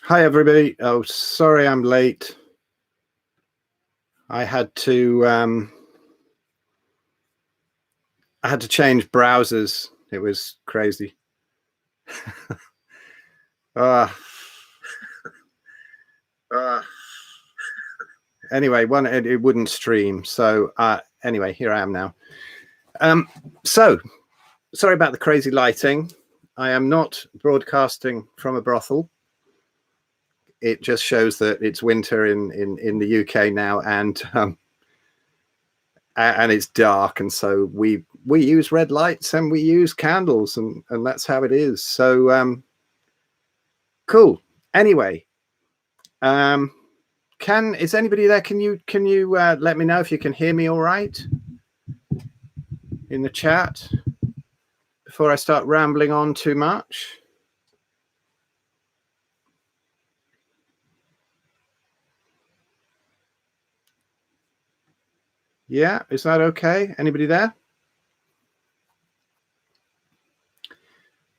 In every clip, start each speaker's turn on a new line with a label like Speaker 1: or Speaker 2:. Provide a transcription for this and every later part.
Speaker 1: Hi everybody. Oh, sorry I'm late. I had to change browsers. It was crazy. Anyway, it wouldn't stream. So anyway, here I am now. So sorry about the crazy lighting. I am not broadcasting from a brothel. It just shows that it's winter in the UK now, and it's dark, and so we use red lights and we use candles, and that's how it is. So cool. Anyway, is anybody there? Can you let me know if you can hear me all right in the chat before I start rambling on too much? Yeah, is that okay? Anybody there?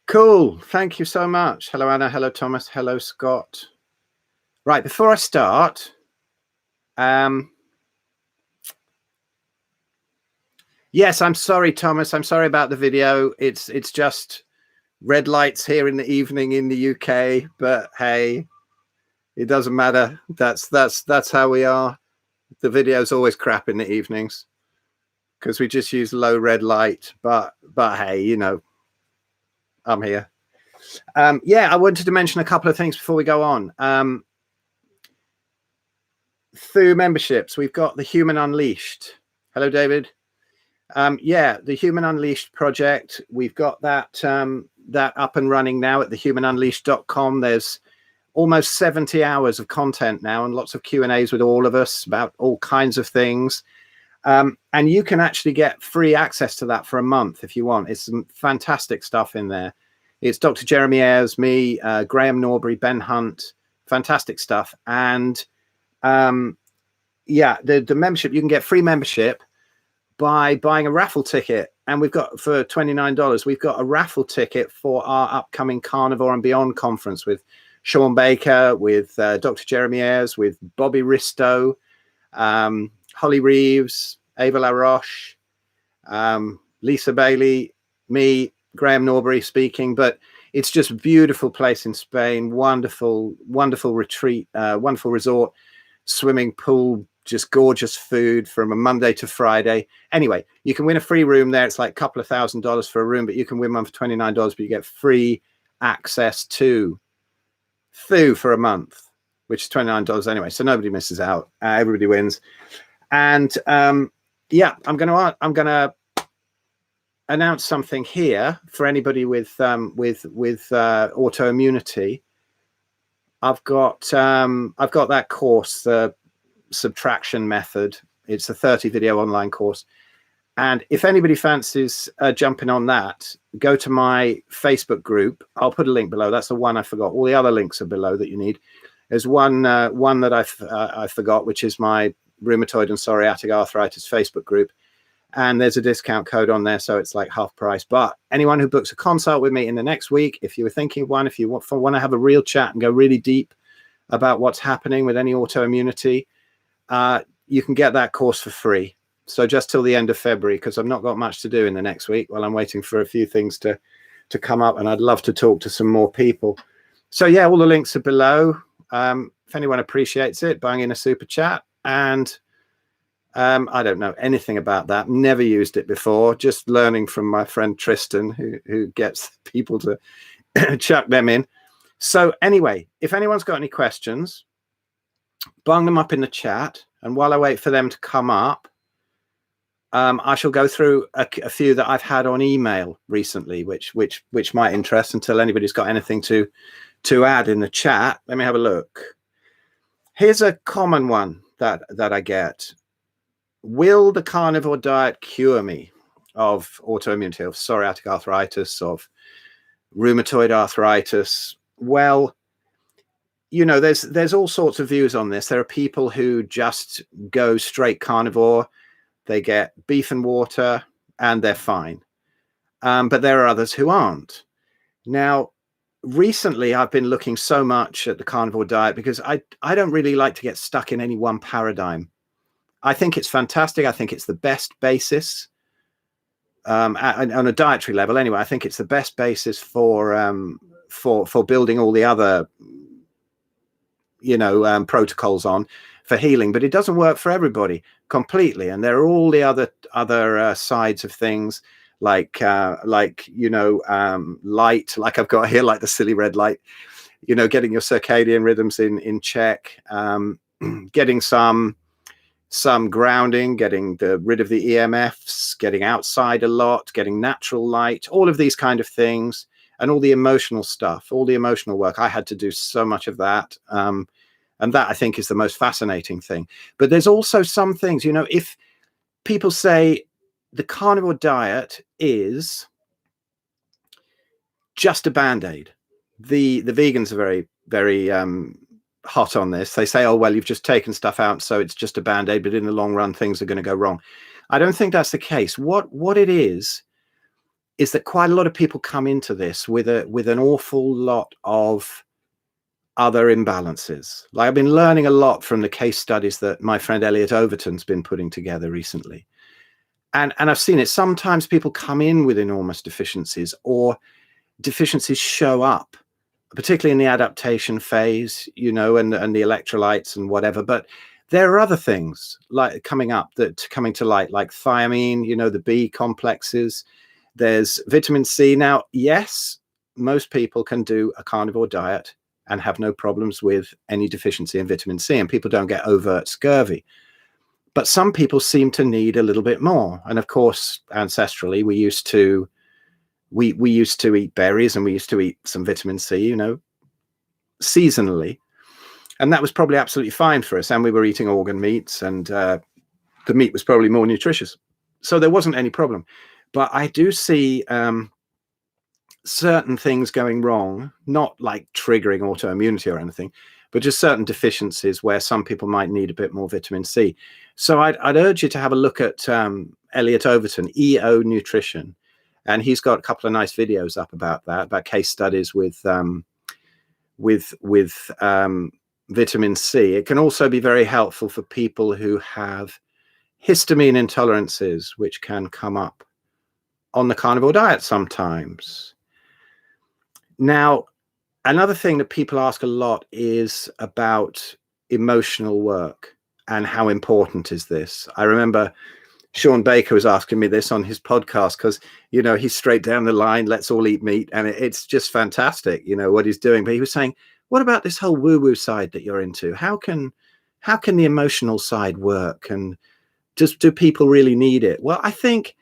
Speaker 1: Cool. Thank you so much. Hello, Anna. Hello, Thomas. Hello, Scott. Right, before I start, yes, I'm sorry, Thomas. I'm sorry about the video. It's just red lights here in the evening in the UK, but hey, it doesn't matter. That's how we are. The video's always crap in the evenings because we just use low red light. But hey, you know, I'm here. Yeah, I wanted to mention a couple of things before we go on. Through memberships, we've got the Human Unleashed. Hello, David. Yeah, the Human Unleashed project. We've got that up and running now at thehumanunleashed.com. There's almost 70 hours of content now, and lots of Q&As with all of us about all kinds of things. And you can actually get free access to that for a month if you want. It's some fantastic stuff in there. It's Dr. Jeremy Ayres, me, Graeme, Norbury, Ben Hunt, fantastic stuff. And yeah, the membership, you can get free membership by buying a raffle ticket. And we've got, for $29, we've got a raffle ticket for our upcoming Carnivore and Beyond conference with Sean Baker, with Dr. Jeremy Ayres, with Bobby Risto, Holly Reeves, Ava LaRoche, Lisa Bailey, me, Graeme Norbury speaking. But it's just a beautiful place in Spain, wonderful retreat, wonderful resort, swimming pool, just gorgeous food from a Monday to Friday. Anyway, you can win a free room there. It's like a couple of $1,000s for a room, but you can win one for $29, but you get free access to Thu for a month, which is $29 anyway. So nobody misses out. Everybody wins. And yeah, I'm gonna announce something here for anybody with autoimmunity. I've got that course, the subtraction method. It's a 30 video online course, and if anybody fancies jumping on that, go to my Facebook group. I'll put a link below. That's the one I forgot. All the other links are below that you need. There's one that I forgot, which is my rheumatoid and psoriatic arthritis Facebook group, and there's a discount code on there, so it's like half price. But anyone who books a consult with me in the next week, if you were thinking of one, if you want to have a real chat and go really deep about what's happening with any autoimmunity, you can get that course for free. So just till the end of February, because I've not got much to do in the next week while I'm waiting for a few things to come up, and I'd love to talk to some more people. So yeah, all the links are below. If anyone appreciates it, bang in a super chat. And I don't know anything about that. Never used it before. Just learning from my friend Tristan, who gets people to chuck them in. So anyway, if anyone's got any questions, bung them up in the chat. And while I wait for them to come up, I shall go through a few that I've had on email recently, which might interest, until anybody's got anything to add in the chat. Let me have a look. Here's a common one that I get. Will the carnivore diet cure me of autoimmunity, of psoriatic arthritis, of rheumatoid arthritis? Well, you know, there's all sorts of views on this. There are people who just go straight carnivore. They get beef and water and they're fine. But there are others who aren't. Now, recently I've been looking so much at the carnivore diet because I don't really like to get stuck in any one paradigm. I think it's fantastic. I think it's the best basis on a dietary level. Anyway, I think it's the best basis for building all the other, protocols on for healing. But it doesn't work for everybody completely. And there are all the other sides of things, like light, like I've got here, like the silly red light, getting your circadian rhythms in check, getting some grounding, getting rid of the EMFs, getting outside a lot, getting natural light, all of these kind of things, and all the emotional stuff, all the emotional work. I had to do so much of that. And that, I think, is the most fascinating thing. But there's also some things, if people say the carnivore diet is just a Band-Aid, the vegans are very, very hot on this. They say, oh, well, you've just taken stuff out, so it's just a Band-Aid, but in the long run, things are going to go wrong. I don't think that's the case. What it is that quite a lot of people come into this with an awful lot of other imbalances. Like, I've been learning a lot from the case studies that my friend Elliot Overton's been putting together recently. And I've seen it. Sometimes people come in with enormous deficiencies, or deficiencies show up, particularly in the adaptation phase, and the electrolytes and whatever. But there are other things like coming to light, like thiamine, the B complexes. There's vitamin C. Now, yes, most people can do a carnivore diet and have no problems with any deficiency in vitamin C, and people don't get overt scurvy. But some people seem to need a little bit more. And of course, ancestrally, we used to eat berries, and we used to eat some vitamin C, seasonally. And that was probably absolutely fine for us. And we were eating organ meats, and the meat was probably more nutritious. So there wasn't any problem. But I do see certain things going wrong, not like triggering autoimmunity or anything, but just certain deficiencies where some people might need a bit more vitamin C. So I'd urge you to have a look at Elliot Overton, EO Nutrition. And he's got a couple of nice videos up about that, about case studies with vitamin C. It can also be very helpful for people who have histamine intolerances, which can come up on the carnivore diet sometimes. Now, another thing that people ask a lot is about emotional work and how important is this. I remember Sean Baker was asking me this on his podcast because, he's straight down the line, let's all eat meat. And it's just fantastic, what he's doing. But he was saying, what about this whole woo-woo side that you're into? How can the emotional side work? And do people really need it? Well, I think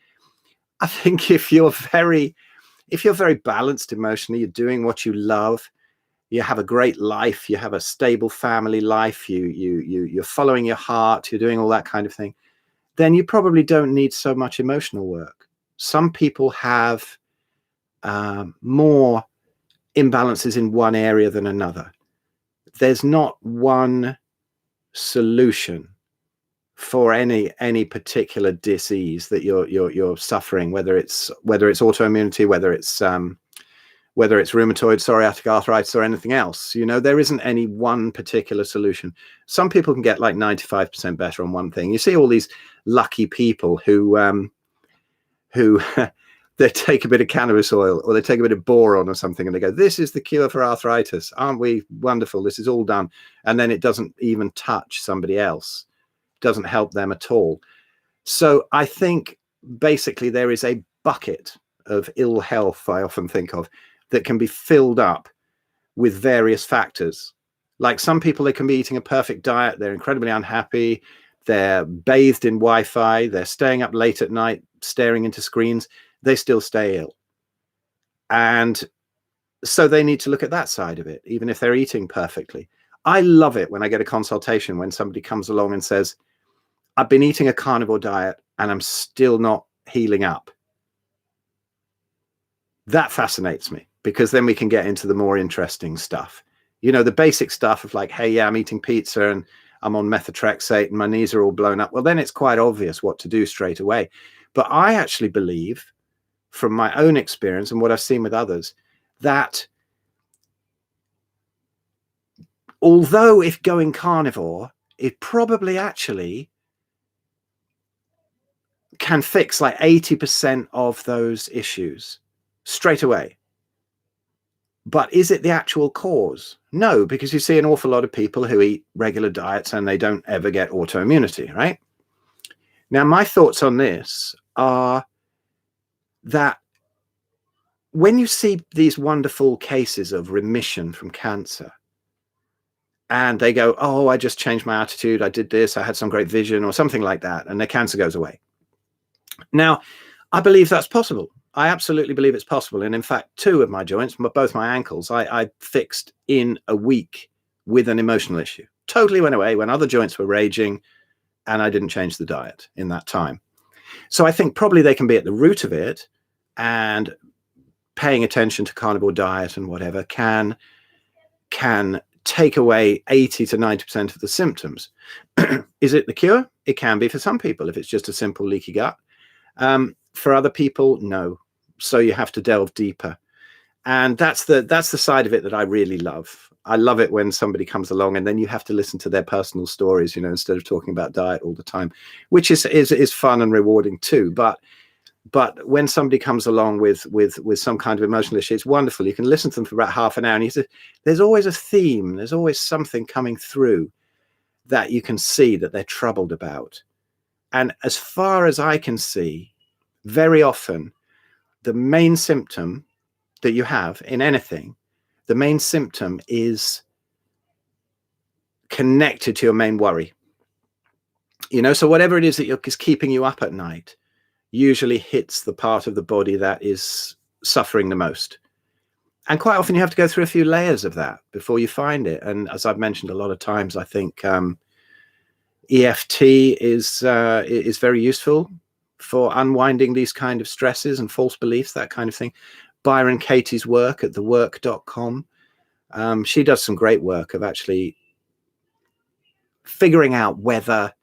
Speaker 1: if you're very balanced emotionally, you're doing what you love, you have a great life, you have a stable family life, you're following your heart, you're doing all that kind of thing, then you probably don't need so much emotional work. Some people have more imbalances in one area than another. There's not one solution for any particular disease that you're suffering, whether it's autoimmunity, whether it's rheumatoid, psoriatic arthritis, or anything else. There isn't any one particular solution. Some people can get like 95% better on one thing. You see all these lucky people who they take a bit of cannabis oil, or they take a bit of boron or something, and they go, this is the cure for arthritis. Aren't we wonderful? This is all done. And then it doesn't even touch somebody else. Doesn't help them at all. So I think basically there is a bucket of ill health, I often think of, that can be filled up with various factors. Like some people, they can be eating a perfect diet, they're incredibly unhappy, they're bathed in Wi-Fi, they're staying up late at night staring into screens, they still stay ill. And so they need to look at that side of it, even if they're eating perfectly. I love it when I get a consultation when somebody comes along and says, I've been eating a carnivore diet and I'm still not healing up. That fascinates me, because then we can get into the more interesting stuff. The basic stuff of like, hey, yeah, I'm eating pizza and I'm on methotrexate and my knees are all blown up. Well, then it's quite obvious what to do straight away. But I actually believe, from my own experience and what I've seen with others, that although if going carnivore, it probably actually can fix like 80% of those issues straight away. But is it the actual cause? No, because you see an awful lot of people who eat regular diets and they don't ever get autoimmunity, right? Now, my thoughts on this are that when you see these wonderful cases of remission from cancer, and they go, oh, I just changed my attitude, I did this, I had some great vision or something like that, and their cancer goes away. Now, I believe that's possible. I absolutely believe it's possible. And in fact, 2 of my joints, both my ankles, I fixed in a week with an emotional issue. Totally went away when other joints were raging, and I didn't change the diet in that time. So I think probably they can be at the root of it, and paying attention to carnivore diet and whatever can take away 80 to 90% of the symptoms. Is it the cure? It can be for some people if it's just a simple leaky gut. For other people, no. So you have to delve deeper. And that's the side of it that I really love. I love it when somebody comes along and then you have to listen to their personal stories, instead of talking about diet all the time, which is fun and rewarding too. But when somebody comes along with some kind of emotional issue, it's wonderful. You can listen to them for about half an hour, and there's always a theme. There's always something coming through that you can see that they're troubled about. And as far as I can see, very often the main symptom that you have in anything, the main symptom is connected to your main worry. So whatever it is that is keeping you up at night usually hits the part of the body that is suffering the most. And quite often you have to go through a few layers of that before you find it. And as I've mentioned a lot of times, I think EFT is very useful for unwinding these kind of stresses and false beliefs, that kind of thing. Byron Katie's work at thework.com. She does some great work of actually figuring out whether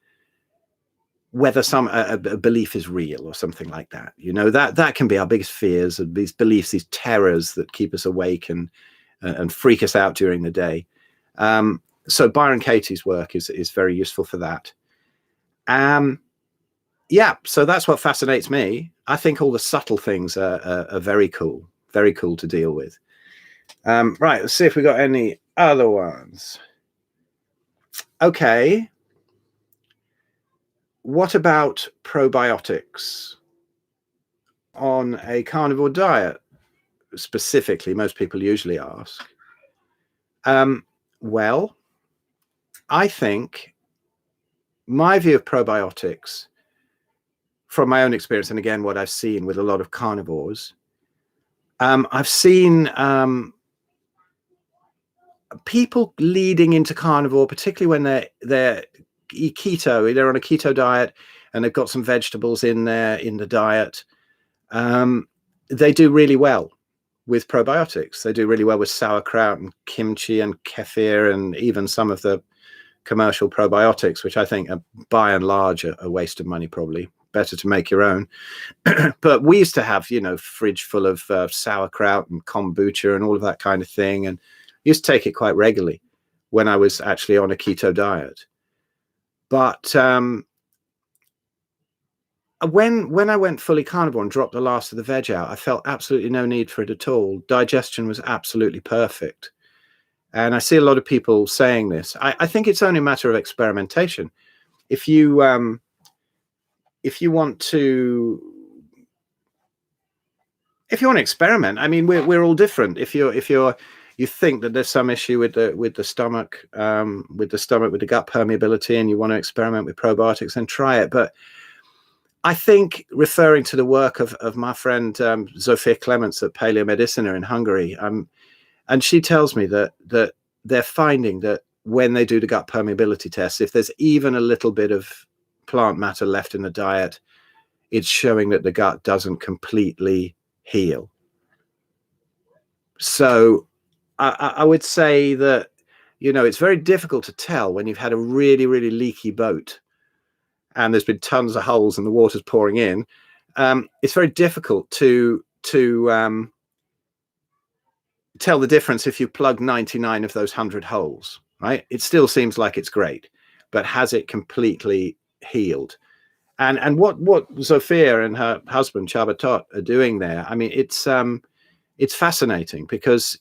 Speaker 1: a belief is real or something like that. That can be our biggest fears, of these beliefs, these terrors that keep us awake and freak us out during the day. So Byron Katie's work is very useful for that. Yeah, so that's what fascinates me. I think all the subtle things are very cool to deal with. Right, let's see if we got any other ones. Okay. What about probiotics on a carnivore diet? Specifically, most people usually ask. Well, I think my view of probiotics, from my own experience, and again, what I've seen with a lot of carnivores, I've seen people leading into carnivore, particularly when they're keto, they're on a keto diet and they've got some vegetables in there in the diet. They do really well with probiotics. They do really well with sauerkraut and kimchi and kefir and even some of the commercial probiotics, which I think are by and large a waste of money. Probably better to make your own. But we used to have, fridge full of sauerkraut and kombucha and all of that kind of thing, and used to take it quite regularly when I was actually on a keto diet. But when I went fully carnivore and dropped the last of the veg out, I felt absolutely no need for it at all. Digestion was absolutely perfect. And I see a lot of people saying this. I think it's only a matter of experimentation. If you want to experiment, I mean, we're all different. If you think that there's some issue with the stomach, with the gut permeability, and you want to experiment with probiotics, then try it. But I think, referring to the work of my friend Zofia Clements at Paleomedicina in Hungary, and she tells me that they're finding that when they do the gut permeability tests, if there's even a little bit of plant matter left in the diet, it's showing that the gut doesn't completely heal. So I would say that, it's very difficult to tell when you've had a really, really leaky boat and there's been tons of holes and the water's pouring in. It's very difficult to tell the difference if you plug 99 of those 100 holes. right? It still seems like it's great, but has it completely healed? And what Zofia and her husband Chabatot are doing there, I mean, it's fascinating, because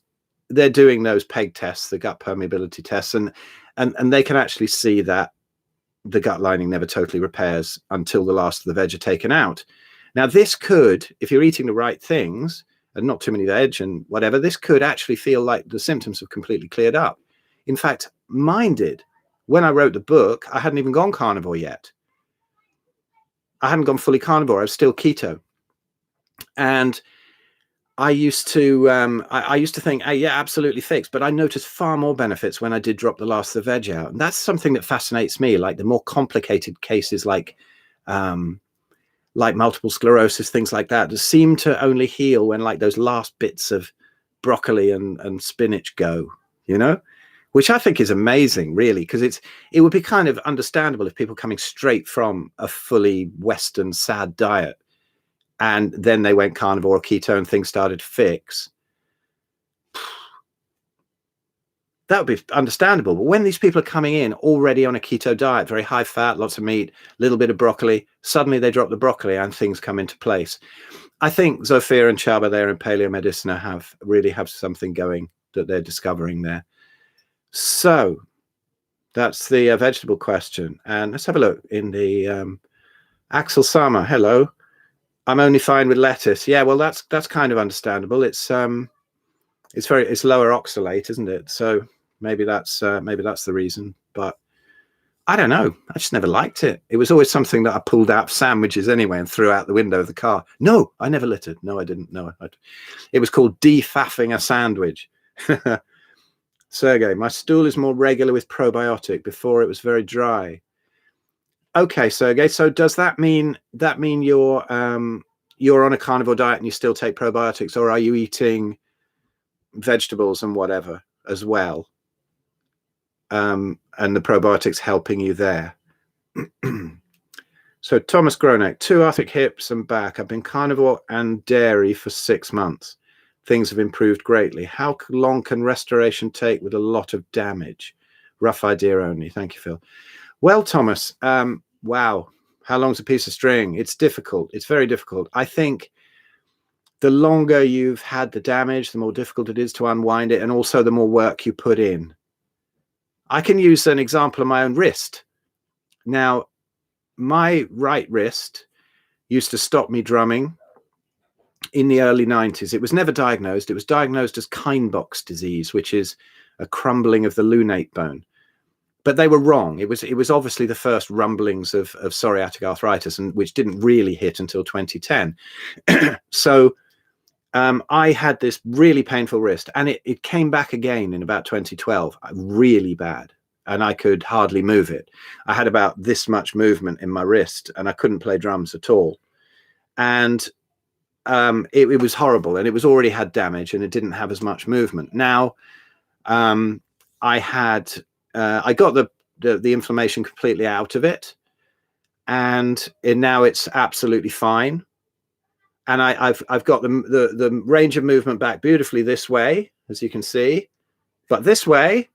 Speaker 1: they're doing those PEG tests, the gut permeability tests, and they can actually see that the gut lining never totally repairs until the last of the veg are taken out. Now, this could, if you're eating the right things and not too many veg and whatever, this could actually feel like the symptoms have completely cleared up. In fact, mine did. When I wrote the book, I hadn't even gone carnivore yet. I hadn't gone fully carnivore. I was still keto. And I used to I used to think, yeah, absolutely fixed. But I noticed far more benefits when I did drop the last of the veg out. And that's something that fascinates me, like the more complicated cases like multiple sclerosis, things like that seem to only heal when like those last bits of broccoli and spinach go, you know, which I think is amazing, really, because it would be kind of understandable if people coming straight from a fully Western sad diet and then they went carnivore or keto and things started to fix. That would be understandable. But when these people are coming in already on a keto diet, very high fat, lots of meat, a little bit of broccoli, suddenly they drop the broccoli and things come into place. I think Zofia and Chaba there in Paleomedicina really have something going that they're discovering there. So that's the vegetable question. And let's have a look in the Axel Sama. Hello. I'm only fine with lettuce. Yeah, well, that's kind of understandable. It's lower oxalate, isn't it? So maybe that's the reason. But I don't know. I just never liked it. It was always something that I pulled out of sandwiches anyway and threw out the window of the car. No, I never littered. No, I didn't. No, it was called defaffing a sandwich. Sergey, my stool is more regular with probiotic. Before it was very dry. Okay, Sergey. So does that mean you're on a carnivore diet and you still take probiotics, or are you eating vegetables and whatever as well? And the probiotics helping you there. So Thomas Gronek, 2 arthritic hips and back. I've been carnivore and dairy for 6 months. Things have improved greatly. How long can restoration take with a lot of damage? Rough idea only. Thank you, Phil. Well, Thomas, wow. How long's a piece of string? It's difficult. It's very difficult. I think the longer you've had the damage, the more difficult it is to unwind it, and also the more work you put in. I can use an example of my own wrist. Now, my right wrist used to stop me drumming in the early 90s. It was never diagnosed. It was diagnosed as Kienbock's disease, which is a crumbling of the lunate bone. But they were wrong. It was obviously the first rumblings of psoriatic arthritis, and which didn't really hit until 2010. So I had this really painful wrist, and it came back again in about 2012, really bad, and I could hardly move it. I had about this much movement in my wrist, and I couldn't play drums at all. And it was horrible, and it was already had damage, and it didn't have as much movement. Now, I got the inflammation completely out of it, and now it's absolutely fine. And I've got the range of movement back beautifully this way, as you can see. But this way,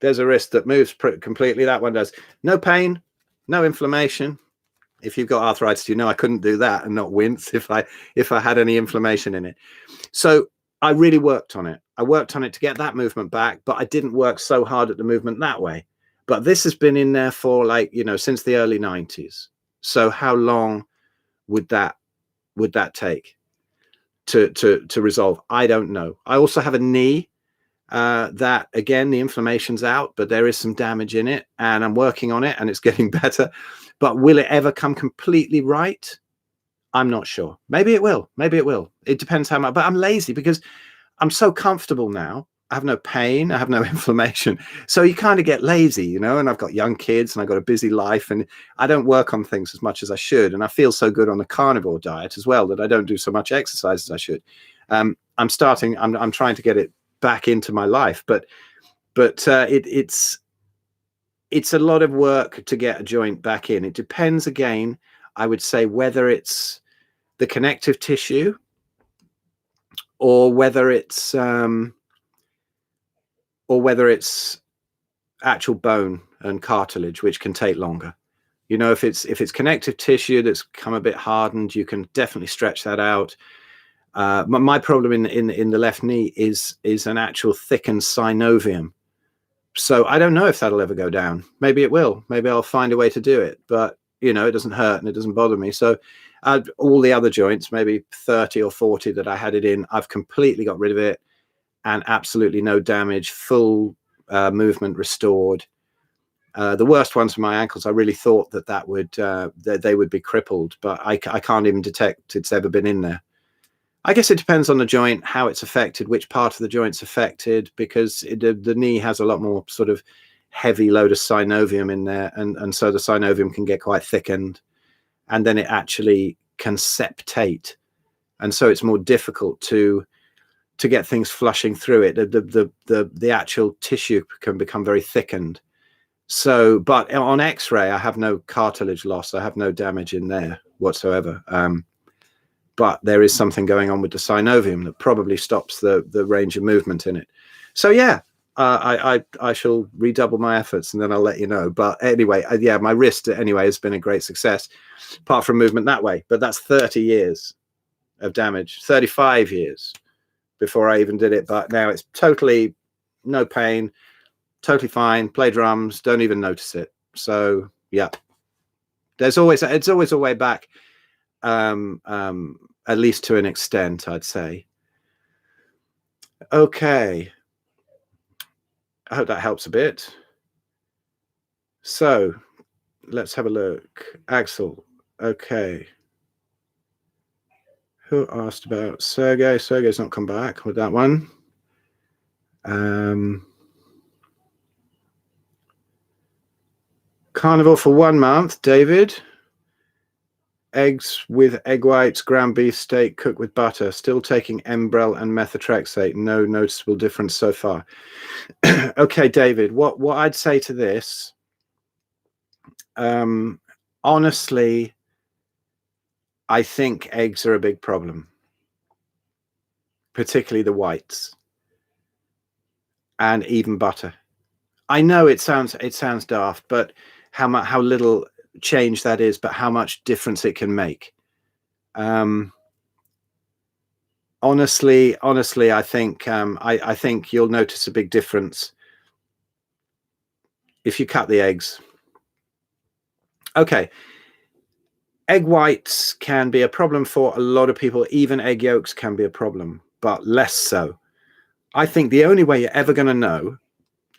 Speaker 1: there's a wrist that moves completely. That one does. No pain, no inflammation. If you've got arthritis, you know I couldn't do that and not wince if I had any inflammation in it. So I really worked on it. I worked on it to get that movement back, but I didn't work so hard at the movement that way. But this has been in there for since the early 90s. So how long would that take to resolve? I don't know. I also have a knee that, again, the inflammation's out, but there is some damage in it, and I'm working on it, and it's getting better. But will it ever come completely right? I'm not sure. Maybe it will. Maybe it will. It depends how much. But I'm lazy because I'm so comfortable now. I have no pain. I have no inflammation. So you kind of get lazy, and I've got young kids and I've got a busy life, and I don't work on things as much as I should. And I feel so good on the carnivore diet as well that I don't do so much exercise as I should. I'm trying to get it back into my life, but it's a lot of work to get a joint back in. It depends, again, I would say, whether it's the connective tissue or whether it's or whether it's actual bone and cartilage, which can take longer. You know, if it's connective tissue that's come a bit hardened, you can definitely stretch that out. My problem in the left knee is an actual thickened synovium. So I don't know if that'll ever go down. Maybe it will. Maybe I'll find a way to do it. But, you know, it doesn't hurt and it doesn't bother me. So all the other joints, maybe 30 or 40 that I had it in, I've completely got rid of it, and absolutely no damage, full movement restored. The worst ones for my ankles, I really thought that would they would be crippled, but I can't even detect it's ever been in there. I guess it depends on the joint, how it's affected, which part of the joint's affected, because the knee has a lot more sort of heavy load of synovium in there, and so the synovium can get quite thickened, and then it actually can septate, and so it's more difficult to get things flushing through it. The actual tissue can become very thickened. So, but on X-ray, I have no cartilage loss. I have no damage in there whatsoever. But there is something going on with the synovium that probably stops the range of movement in it. So yeah, I shall redouble my efforts, and then I'll let you know. But anyway, yeah, my wrist anyway has been a great success, apart from movement that way. But that's 30 years of damage, 35 years before I even did it. But now it's totally no pain, totally fine. Play drums, don't even notice it. So yeah, it's always a way back. At least to an extent, I'd say. Okay, I hope that helps a bit. So let's have a look. Axel, okay. Who asked about Sergey? Sergey's not come back with that one. Carnivore for 1 month, David. Eggs with egg whites, ground beef steak cooked with butter. Still taking Embrel and methotrexate. No noticeable difference so far. Okay, David, what I'd say to this, honestly, I think eggs are a big problem, particularly the whites, and even butter. I know it sounds daft, but how little change that is, but how much difference it can make. Honestly, I think I think you'll notice a big difference if you cut the eggs. Okay, egg whites can be a problem for a lot of people. Even egg yolks can be a problem, but less so. I think the only way you're ever going to know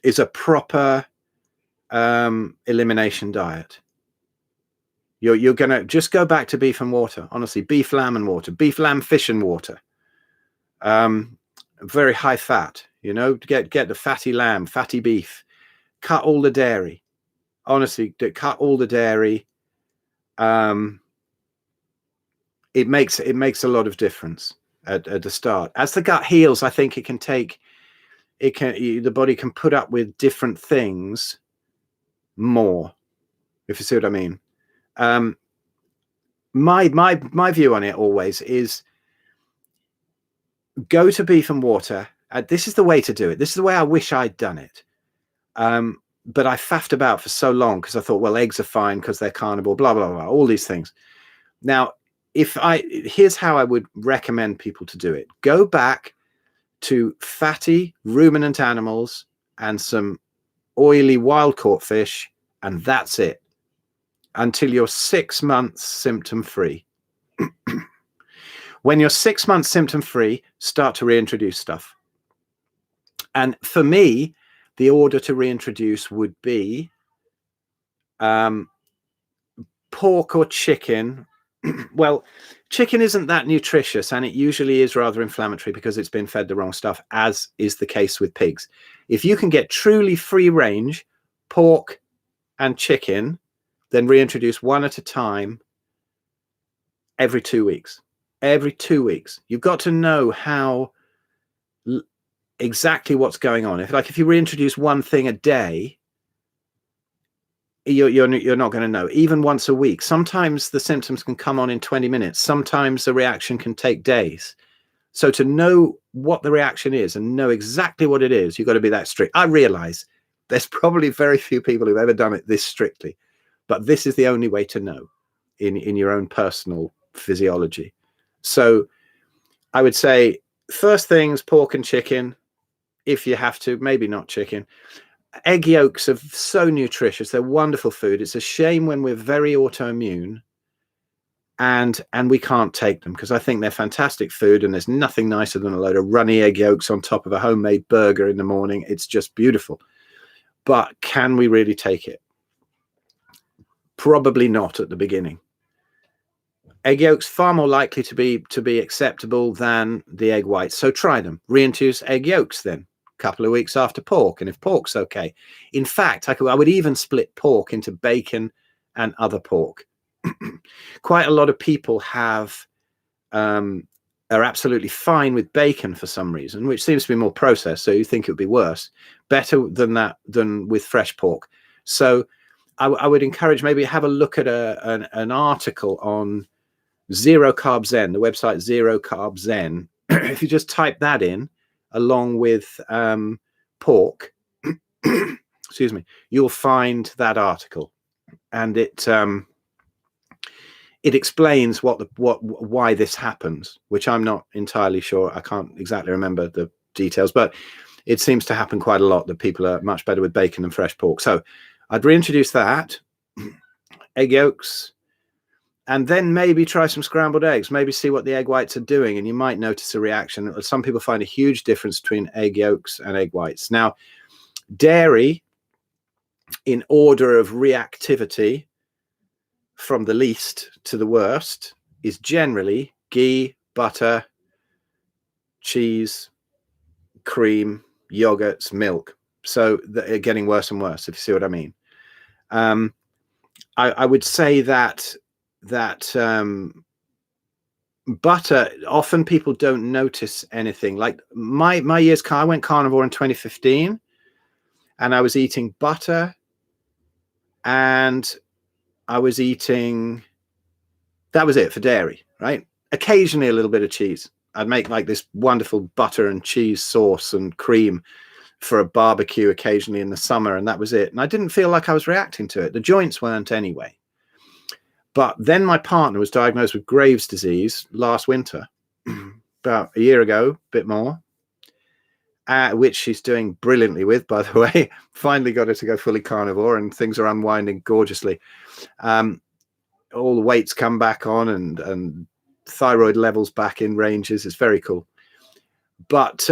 Speaker 1: is a proper elimination diet. You're going to just go back to beef and water. Honestly, beef, lamb and water, beef, lamb, fish and water. Very high fat, you know, get the fatty lamb, fatty beef, cut all the dairy. Honestly, cut all the dairy. It makes a lot of difference at the start. As the gut heals, I think the body can put up with different things more, if you see what I mean. My view on it always is go to beef and water. This is the way to do it. This is the way I wish I'd done it. But I faffed about for so long because I thought, well, eggs are fine because they're carnivore, blah, blah, blah, all these things. Now, here's how I would recommend people to do it. Go back to fatty ruminant animals and some oily wild caught fish, and that's it until you're 6 months symptom free. When you're 6 months symptom free, start to reintroduce stuff. And for me, the order to reintroduce would be pork or chicken. Well, chicken isn't that nutritious, and it usually is rather inflammatory because it's been fed the wrong stuff, as is the case with pigs. If you can get truly free range pork and chicken, then reintroduce one at a time every 2 weeks. Every 2 weeks. You've got to know how exactly what's going on. If you reintroduce one thing a day, you're not going to know. Even once a week, sometimes the symptoms can come on in 20 minutes. Sometimes the reaction can take days. So to know what the reaction is and know exactly what it is, you've got to be that strict. I realize there's probably very few people who've ever done it this strictly, but this is the only way to know in your own personal physiology. So I would say first things, pork and chicken, if you have to, maybe not chicken. Egg yolks are so nutritious. They're wonderful food. It's a shame when we're very autoimmune and we can't take them, because I think they're fantastic food, and there's nothing nicer than a load of runny egg yolks on top of a homemade burger in the morning. It's just beautiful. But can we really take it? Probably not at the beginning. Egg yolks far more likely to be acceptable than the egg whites. So try them. Reintroduce egg yolks then a couple of weeks after pork, and if pork's okay. In fact, I would even split pork into bacon and other pork. Quite a lot of people are absolutely fine with bacon for some reason, which seems to be more processed, so you think it would be worse. Better than that than with fresh pork. So I would encourage, maybe have a look at an article on Zero Carb Zen, the website Zero Carb Zen. If you just type that in along with pork, excuse me, you'll find that article, and it explains why this happens, which I'm not entirely sure. I can't exactly remember the details, but it seems to happen quite a lot, that people are much better with bacon than fresh pork. So I'd reintroduce that, egg yolks, and then maybe try some scrambled eggs, maybe see what the egg whites are doing, and you might notice a reaction. Some people find a huge difference between egg yolks and egg whites. Now, dairy, in order of reactivity from the least to the worst, is generally ghee, butter, cheese, cream, yogurts, milk. So they're getting worse and worse, if you see what I mean. I would say that butter, often people don't notice anything. Like my years, I went carnivore in 2015, and I was eating butter, and I was eating, that was it for dairy, right? Occasionally a little bit of cheese. I'd make like this wonderful butter and cheese sauce and cream for a barbecue occasionally in the summer, and that was it. And I didn't feel like I was reacting to it. The joints weren't anyway. But then my partner was diagnosed with Graves' disease last winter, about a year ago, a bit more, which she's doing brilliantly with, by the way. Finally got her to go fully carnivore, and things are unwinding gorgeously. All the weight's come back on, and thyroid levels back in ranges. It's very cool. But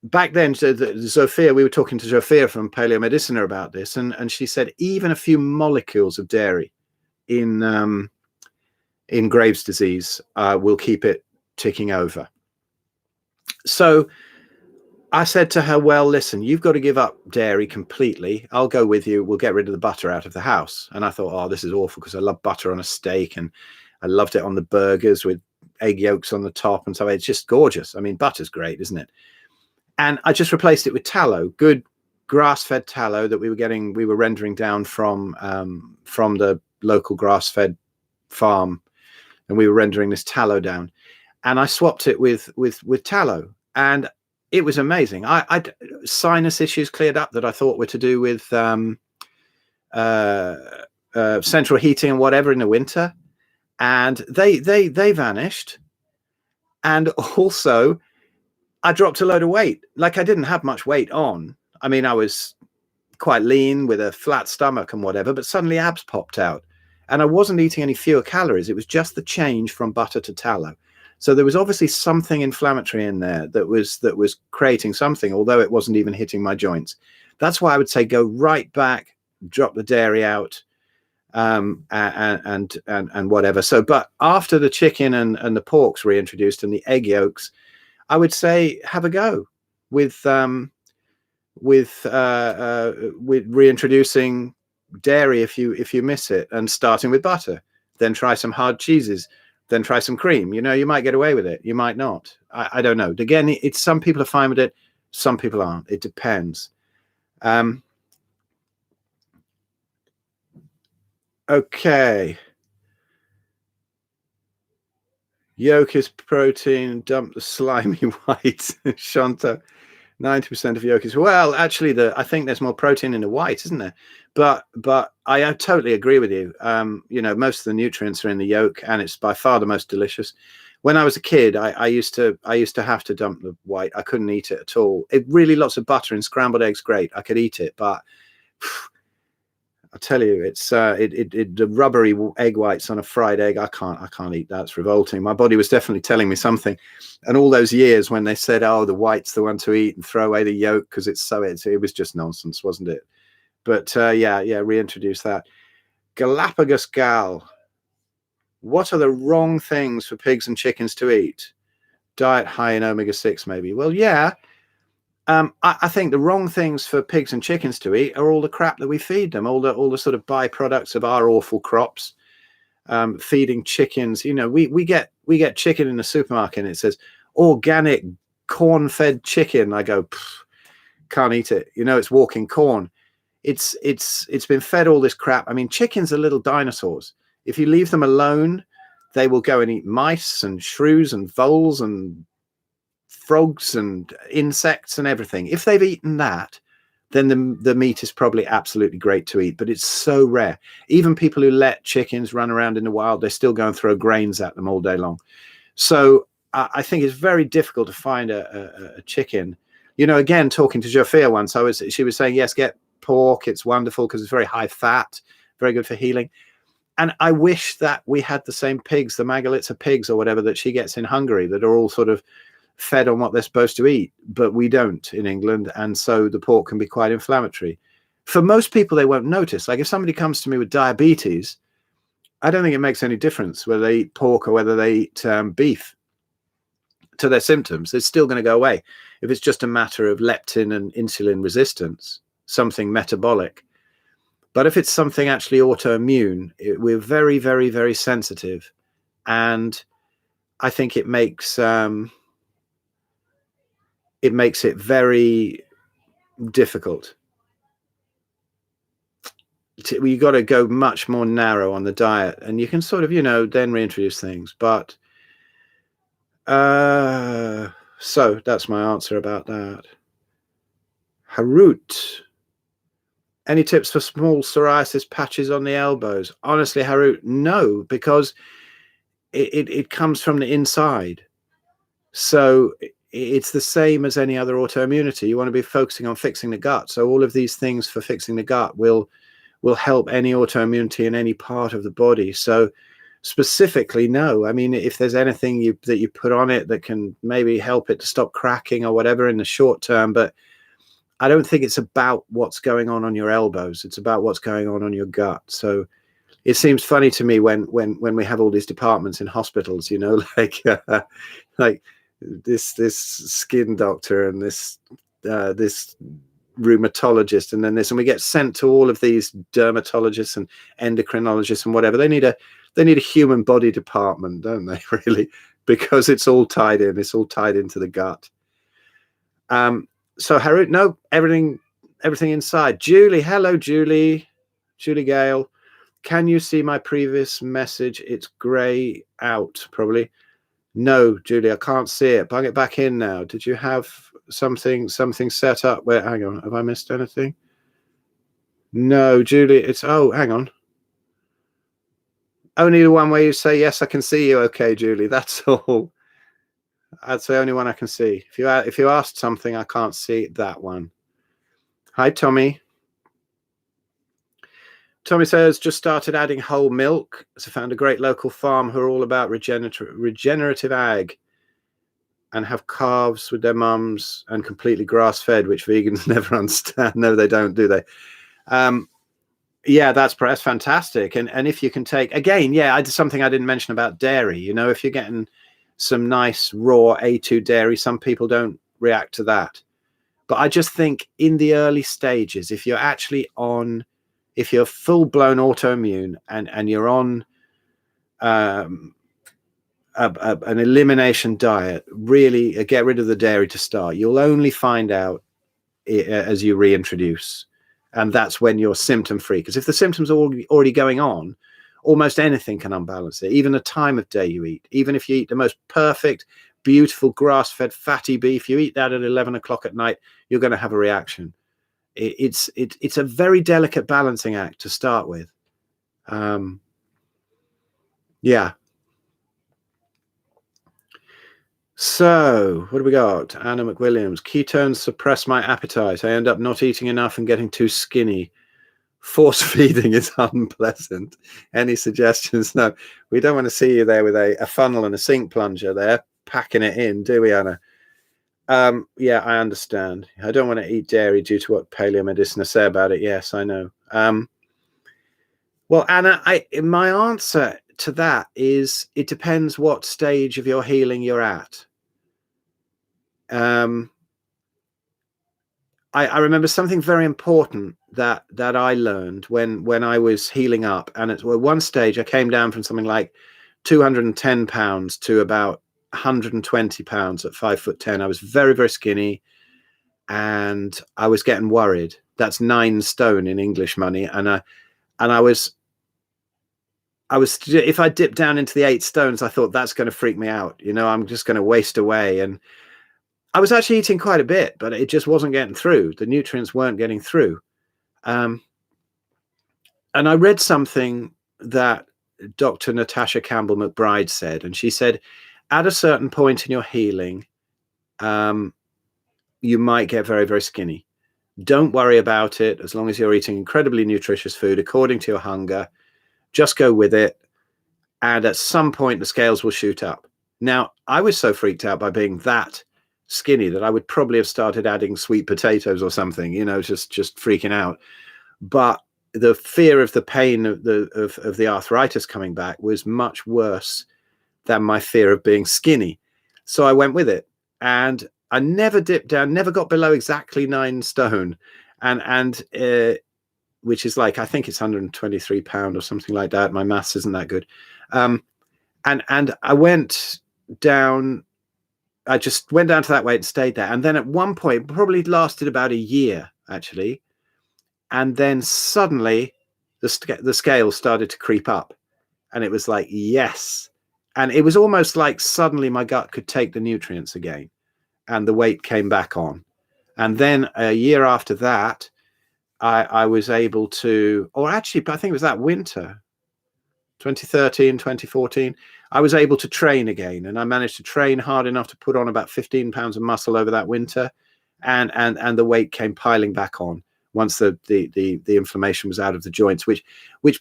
Speaker 1: back then, Zofia, we were talking to Zofia from Paleo Medicina about this, and she said even a few molecules of dairy in Graves' disease will keep it ticking over. So I said to her, well, listen, you've got to give up dairy completely. I'll go with you. We'll get rid of the butter out of the house. And I thought, oh, this is awful, because I love butter on a steak, and I loved it on the burgers with egg yolks on the top and so it's just gorgeous. I mean, butter's great, isn't it? And I just replaced it with tallow, good grass-fed tallow that we were rendering down from the local grass-fed farm, and we were rendering this tallow down, and I swapped it with tallow, and it was amazing. I sinus issues cleared up that I thought were to do with central heating and whatever in the winter, and they vanished. And also I dropped a load of weight. Like, I didn't have much weight on. I mean, I was quite lean with a flat stomach and whatever, but suddenly abs popped out, and I wasn't eating any fewer calories. It was just the change from butter to tallow. So there was obviously something inflammatory in there that was creating something, although it wasn't even hitting my joints. That's why I would say go right back, drop the dairy out, and whatever. So, but after the chicken and the pork's reintroduced and the egg yolks, I would say have a go with reintroducing dairy if you miss it, and starting with butter. Then try some hard cheeses. Then try some cream. You know, you might get away with it. You might not. I don't know. Again, it's some people are fine with it. Some people aren't. It depends. Okay. Yolk is protein. Dump the slimy white. Shanta. 90% of yolk is, well, actually, I think there's more protein in the white, isn't there? But I totally agree with you. Most of the nutrients are in the yolk, and it's by far the most delicious. When I was a kid, I used to have to dump the white. I couldn't eat it at all. It really, lots of butter and scrambled eggs, great. I could eat it, but I tell you, it's the rubbery egg whites on a fried egg. I can't eat that. It's revolting. My body was definitely telling me something. And all those years when they said, "Oh, the white's the one to eat and throw away the yolk because it was just nonsense, wasn't it?" But reintroduce that. Galapagos gal. What are the wrong things for pigs and chickens to eat? Diet high in omega-6, maybe. Well, yeah. I think the wrong things for pigs and chickens to eat are all the crap that we feed them, all the sort of byproducts of our awful crops. Feeding chickens, we get chicken in the supermarket and it says organic corn-fed chicken. I go, can't eat it. It's walking corn. It's been fed all this crap. I mean, chickens are little dinosaurs. If you leave them alone, they will go and eat mice and shrews and voles and frogs and insects and everything. If they've eaten that, then the meat is probably absolutely great to eat, but it's so rare. Even people who let chickens run around in the wild, they still go and throw grains at them all day long. So I think it's very difficult to find a chicken. Again, talking to Jofia once, she was saying, yes, get pork. It's wonderful because it's very high fat, very good for healing. And I wish that we had the same pigs, the Magalitsa pigs or whatever that she gets in Hungary, that are all sort of fed on what they're supposed to eat, but we don't in England, and so the pork can be quite inflammatory. For most people, they won't notice. Like if somebody comes to me with diabetes, I don't think it makes any difference whether they eat pork or whether they eat beef to their symptoms. It's still going to go away. If it's just a matter of leptin and insulin resistance, something metabolic. But if it's something actually autoimmune, we're very, very, very sensitive, and I think it makes it very difficult. You got to go much more narrow on the diet, and you can sort of, then reintroduce things. But so that's my answer about that. Harut. Any tips for small psoriasis patches on the elbows? Honestly, Harut, no, because it comes from the inside. So it's the same as any other autoimmunity. You want to be focusing on fixing the gut. So all of these things for fixing the gut will help any autoimmunity in any part of the body. So specifically, no. I mean, if there's anything that you put on it that can maybe help it to stop cracking or whatever in the short term, but I don't think it's about what's going on your elbows. It's about what's going on your gut. So it seems funny to me when we have all these departments in hospitals, like this skin doctor and this rheumatologist and then this, and we get sent to all of these dermatologists and endocrinologists and whatever. They need a human body department, don't they, really? Because it's all tied in. It's all tied into the gut. So Harut, no, everything inside. Julie, hello, Julie Gale. Can you see my previous message? It's grey out, probably. No, Julie, I can't see it. Bung it back in now. Did you have something set up where, hang on, have I missed anything? No, Julie, hang on. Only the one where you say, yes, I can see you. Okay, Julie, that's all. That's the only one I can see. If you asked something, I can't see that one. Hi, Tommy. Tommy says, just started adding whole milk. So found a great local farm who are all about regenerative ag and have calves with their mums and completely grass-fed, which vegans never understand. No, they don't, do they? Yeah, that's fantastic. And if you can take, again, something I didn't mention about dairy. If you're getting some nice raw A2 dairy, some people don't react to that. But I just think in the early stages, if you're full-blown autoimmune and you're on an elimination diet, really get rid of the dairy to start. You'll only find out as you reintroduce, and that's when you're symptom-free. Because if the symptoms are already going on, almost anything can unbalance it. Even the time of day you eat, even if you eat the most perfect, beautiful grass-fed fatty beef, you eat that at 11 o'clock at night, you're going to have a reaction. It's a very delicate balancing act to start with. Yeah. So what do we got? Anna McWilliams. Ketones suppress my appetite. I end up not eating enough and getting too skinny. Force feeding is unpleasant. Any suggestions? No, we don't want to see you there with a funnel and a sink plunger there, packing it in, do we, Anna? Yeah, I understand. I don't want to eat dairy due to what paleomedicina say about it. Yes, I know. Well, Anna, my answer to that is it depends what stage of your healing you're at. I remember something very important that I learned when I was healing up, and at one stage I came down from something like 210 pounds to about 120 pounds at 5'10". I was very, very skinny, and I was getting worried. That's 9 stone in English money, and I was if I dipped down into the 8 stones, I thought that's going to freak me out. You know, I'm just going to waste away. And I was actually eating quite a bit, but it just wasn't getting through. The nutrients weren't getting through. And I read something that Dr. Natasha Campbell McBride said, and she said, at a certain point in your healing, you might get very, very skinny. Don't worry about it. As long as you're eating incredibly nutritious food according to your hunger, just go with it. And at some point, the scales will shoot up. Now, I was so freaked out by being that skinny that I would probably have started adding sweet potatoes or something, you know, just freaking out. But the fear of the pain of the arthritis coming back was much worse than my fear of being skinny. So I went with it, and I never dipped down, never got below exactly 9 stone, and which is like, I think it's 123 pound or something like that. My maths isn't that good. And I went down. I just went down to that weight and stayed there. And then at one point, probably lasted about a year actually. And then suddenly the scale started to creep up, and it was like, yes. And it was almost like suddenly my gut could take the nutrients again, and the weight came back on. And then a year after that, I was able to, or actually, I think it was that winter, 2013, 2014, I was able to train again, and I managed to train hard enough to put on about 15 pounds of muscle over that winter, and the weight came piling back on once the inflammation was out of the joints, which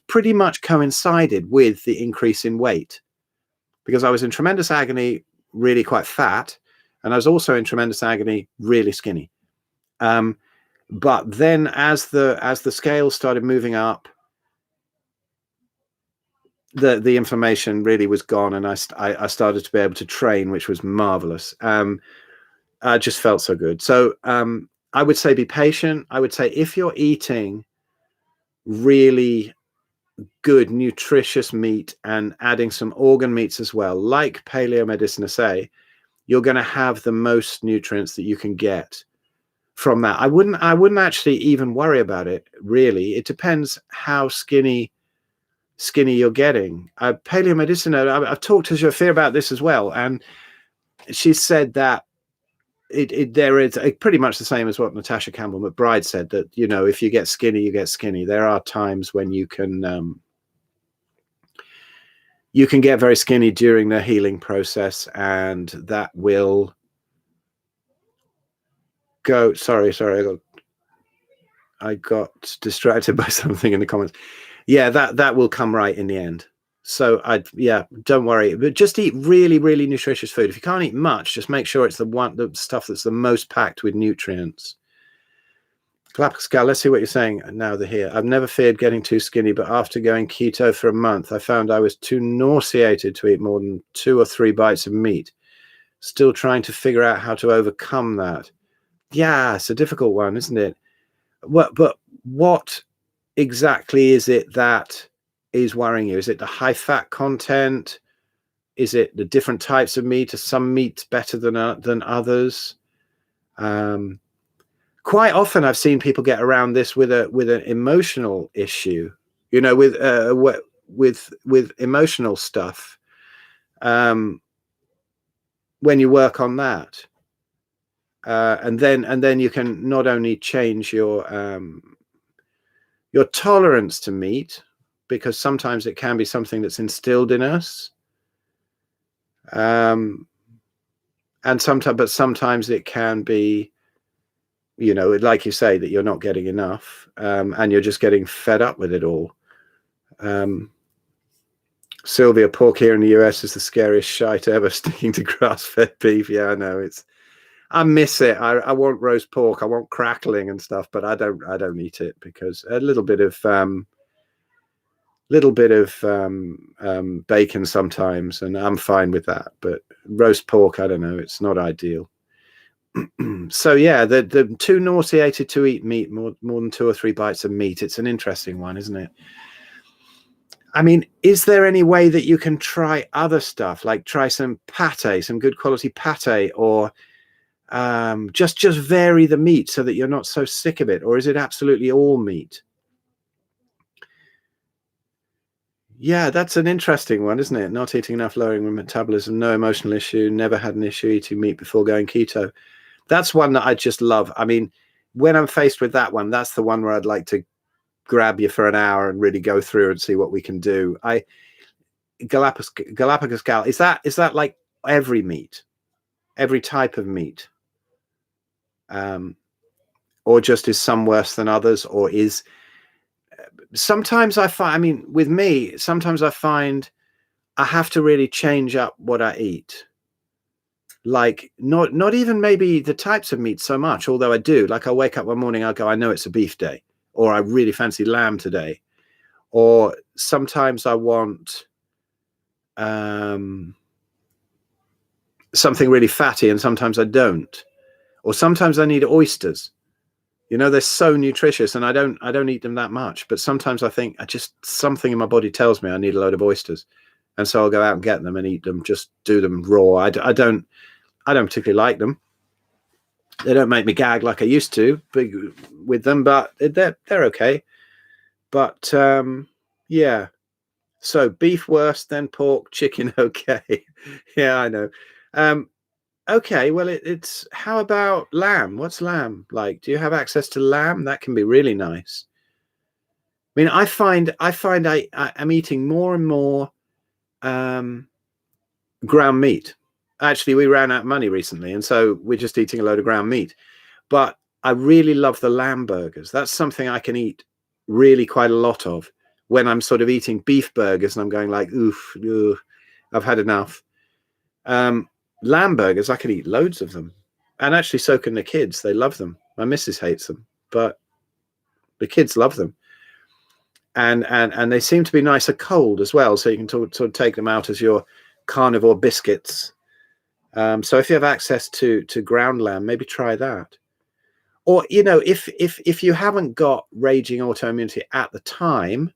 Speaker 1: pretty much coincided with the increase in weight, because I was in tremendous agony, really quite fat, and I was also in tremendous agony, really skinny. But then as the scale started moving up, the inflammation really was gone, and I started to be able to train, which was marvelous. I just felt so good. So I would say be patient. I would say if you're eating really good, nutritious meat and adding some organ meats as well, like paleomedicina say, you're going to have the most nutrients that you can get from that. I wouldn't actually even worry about it, really. It depends how skinny you're getting. Paleomedicina, I've talked to Jafir about this as well, and she said that there is pretty much the same as what Natasha Campbell McBride said, that, you know, if you get skinny, you get skinny. There are times when you can get very skinny during the healing process, and that will go. Sorry, I got distracted by something in the comments. Yeah, that will come right in the end. So don't worry, but just eat really, really nutritious food. If you can't eat much, just make sure it's the stuff that's the most packed with nutrients. Galapagos, let's see what you're saying now. I've never feared getting too skinny, but after going keto for a month, I found I was too nauseated to eat more than 2 or 3 bites of meat. Still trying to figure out how to overcome that. Yeah, it's a difficult one, isn't it? But what exactly is it that is worrying you? Is it the high fat content? Is it the different types of meat? Are some meats better than others? Quite often I've seen people get around this with an emotional issue, you know, with with emotional stuff, when you work on that, and then you can not only change your tolerance to meat, because sometimes it can be something that's instilled in us, and sometimes it can be, you know, like you say, that you're not getting enough, and you're just getting fed up with it all. Sylvia, pork here in the US is the scariest shite ever, sticking to grass-fed beef. Yeah, I know, I miss it. I want roast pork, I want crackling and stuff, but I don't eat it, because a little bit of bacon sometimes, and I'm fine with that. But roast pork, I don't know, it's not ideal. So yeah, the too nauseated to eat meat, more than 2 or 3 bites of meat. It's an interesting one, isn't it? I mean, is there any way that you can try other stuff, like try some pate, some good quality pate, or just vary the meat so that you're not so sick of it? Or is it absolutely all meat? Yeah, that's an interesting one, isn't it? Not eating enough, lowering metabolism, no emotional issue, never had an issue eating meat before going keto. That's one that I just love. I mean, when I'm faced with that one, that's the one where I'd like to grab you for an hour and really go through and see what we can do. Galapagos gal, is that like every meat, every type of meat, or just is some worse than others? Or is, sometimes I find, I mean, with me, sometimes I find I have to really change up what I eat. Like not even maybe the types of meat so much, although I do. Like, I'll wake up one morning, I'll go, I know it's a beef day, or I really fancy lamb today. Or sometimes I want something really fatty, and sometimes I don't. Or sometimes I need oysters. You know, they're so nutritious, and I don't eat them that much. But sometimes I think something in my body tells me I need a load of oysters, and so I'll go out and get them and eat them. Just do them raw. I don't particularly like them. They don't make me gag like I used to with them, but they're okay. But yeah. So beef worse, then pork, chicken okay. Yeah, I know. Okay, well, it's, how about lamb? What's lamb like? Do you have access to lamb? That can be really nice. I mean, I find I'm eating more and more ground meat. Actually, we ran out of money recently, and so we're just eating a load of ground meat. But I really love the lamb burgers. That's something I can eat really quite a lot of when I'm sort of eating beef burgers and I'm going like, oof, I've had enough. Lamb burgers, I can eat loads of them. And actually, so can the kids. They love them. My missus hates them, but the kids love them. And they seem to be nicer cold as well. So you can sort of take them out as your carnivore biscuits. So if you have access to ground lamb, maybe try that. Or, you know, if you haven't got raging autoimmunity at the time,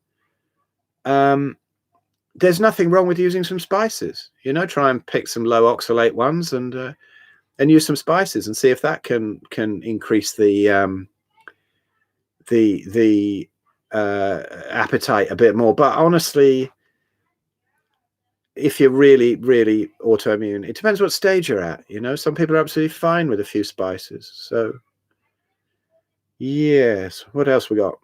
Speaker 1: there's nothing wrong with using some spices. You know, try and pick some low oxalate ones and use some spices and see if that can increase the appetite a bit more. But honestly, if you're really, really autoimmune, it depends what stage you're at. You know, some people are absolutely fine with a few spices. So yes, what else we got?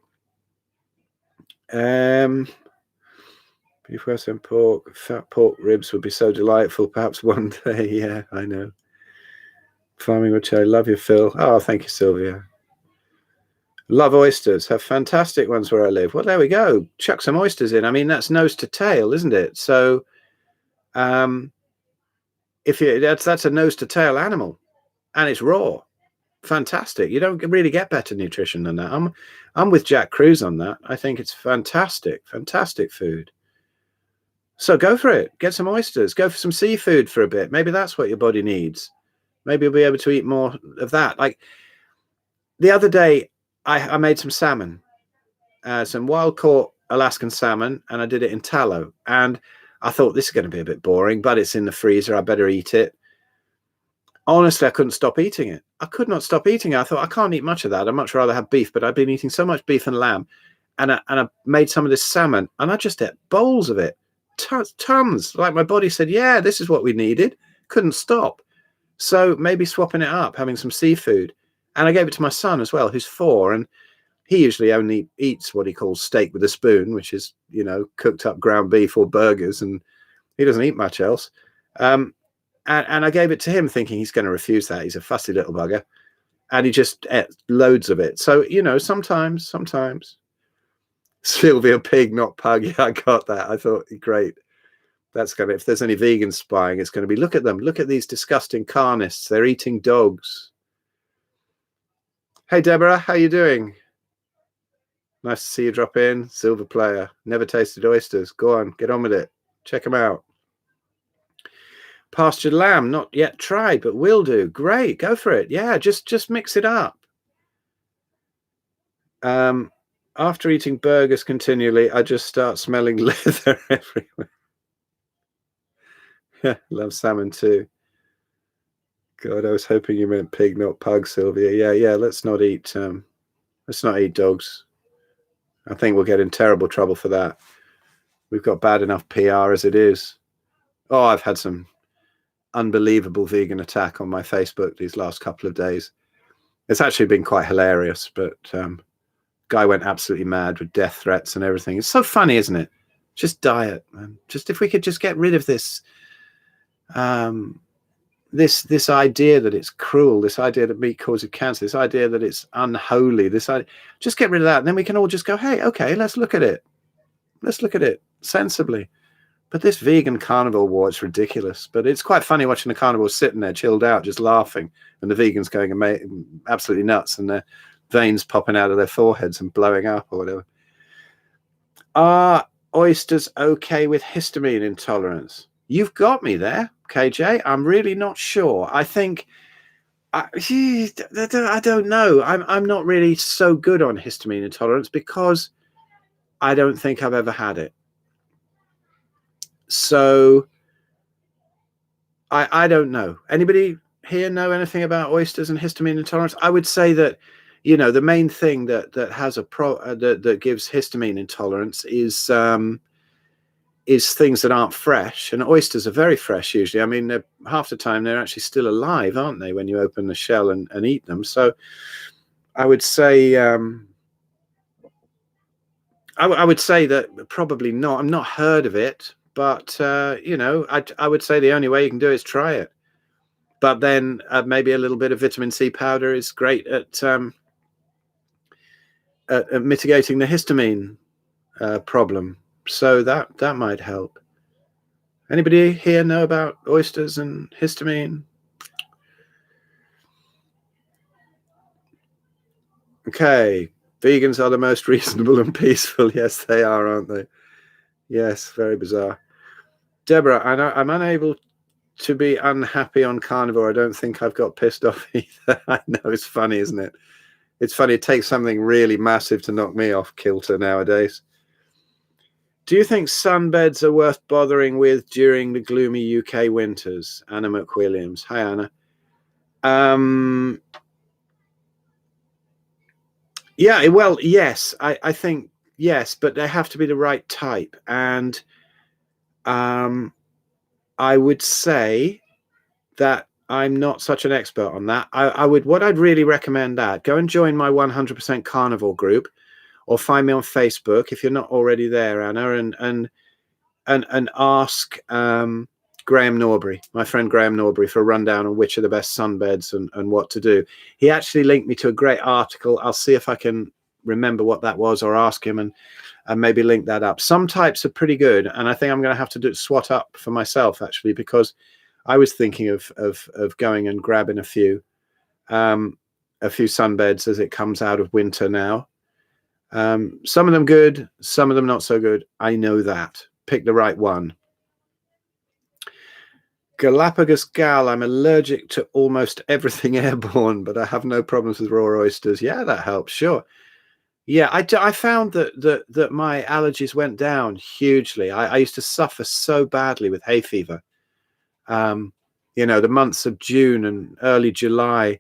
Speaker 1: Beef west and pork, fat pork ribs would be so delightful. Perhaps one day. Yeah, I know. Farming with cherry. Love you, Phil. Oh, thank you, Sylvia. Love oysters. Have fantastic ones where I live. Well, there we go. Chuck some oysters in. I mean, that's nose to tail, isn't it? So, if that's a nose to tail animal, and it's raw, fantastic. You don't really get better nutrition than that. I'm with Jack Cruz on that. I think it's fantastic food. So go for it. Get some oysters. Go for some seafood for a bit. Maybe that's what your body needs. Maybe you'll be able to eat more of that. Like the other day, I made some salmon, some wild caught Alaskan salmon, and I did it in tallow. And I thought, this is going to be a bit boring, but it's in the freezer. I better eat it. Honestly, I couldn't stop eating it. I could not stop eating it. I thought, I can't eat much of that. I'd much rather have beef, but I've been eating so much beef and lamb. and I made some of this salmon, and I just ate bowls of it, tons. Like my body said, yeah, this is what we needed. Couldn't stop. So maybe swapping it up, having some seafood. And I gave it to my son as well, who's 4, and he usually only eats what he calls steak with a spoon, which is, you know, cooked up ground beef or burgers, and he doesn't eat much else. And I gave it to him thinking he's going to refuse that. He's a fussy little bugger. And he just ate loads of it. So, you know, sometimes. Sylvia, pig, not pug. Yeah, I got that. I thought, great. That's going to, if there's any vegans spying, it's going to be, look at them. Look at these disgusting carnists. They're eating dogs. Hey, Deborah, how you doing? Nice to see you drop in. Silver player. Never tasted oysters. Go on, get on with it. Check them out. Pastured lamb, not yet tried, but will do. Great, go for it. Yeah, just mix it up. After eating burgers continually, I just start smelling leather everywhere. Yeah, love salmon too. God, I was hoping you meant pig, not pug, Sylvia. Yeah. Let's not eat dogs. I think we'll get in terrible trouble for that. We've got bad enough PR as it is. Oh, I've had some unbelievable vegan attack on my Facebook these last couple of days. It's actually been quite hilarious, but guy went absolutely mad with death threats and everything. It's so funny, isn't it? Just diet, man. Just if we could just get rid of this this idea that it's cruel, this idea that meat causes cancer, this idea that it's unholy, just get rid of that, and then we can all just go, hey, okay, let's look at it sensibly. But this vegan carnivore war, it's ridiculous. But it's quite funny watching the carnivores sitting there chilled out, just laughing, and the vegans going absolutely nuts, and their veins popping out of their foreheads and blowing up or whatever. Are oysters okay with histamine intolerance? You've got me there, KJ. I'm really not sure. I think I don't know. I'm not really so good on histamine intolerance because I don't think I've ever had it. So I don't know. Anybody here know anything about oysters and histamine intolerance? I would say that, you know, the main thing that has that gives histamine intolerance is things that aren't fresh, and oysters are very fresh usually. I mean, half the time they're actually still alive, aren't they, when you open the shell and eat them? So I would say I would say that probably not. I'm not heard of it, but you know, I would say the only way you can do it is try it. But then maybe a little bit of vitamin C powder is great at mitigating the histamine problem. So that might help. Anybody here know about oysters and histamine? Okay, vegans are the most reasonable and peaceful. Yes, they are, aren't they? Yes, very bizarre. Deborah, I'm unable to be unhappy on carnivore. I don't think I've got pissed off either. I know, it's funny, isn't it? It's funny. It takes something really massive to knock me off kilter nowadays. Do you think sunbeds are worth bothering with during the gloomy UK winters? Anna McWilliams. Hi, Anna. Yeah, well, yes, I think yes, but they have to be the right type. And I would say that I'm not such an expert on that. What I'd really recommend that go and join my 100% carnivore group, or find me on Facebook if you're not already there, Anna, and ask Graeme Norbury, my friend Graeme Norbury, for a rundown on which are the best sunbeds and what to do. He actually linked me to a great article. I'll see if I can remember what that was, or ask him and maybe link that up. Some types are pretty good, and I think I'm going to have to swat up for myself actually, because I was thinking of going and grabbing a few sunbeds as it comes out of winter now. Some of them good, some of them not so good. I know that. Pick the right one. Galapagos gal, I'm allergic to almost everything airborne, but I have no problems with raw oysters. Yeah, that helps. Sure. Yeah, I found that my allergies went down hugely. I used to suffer so badly with hay fever. You know, the months of June and early July,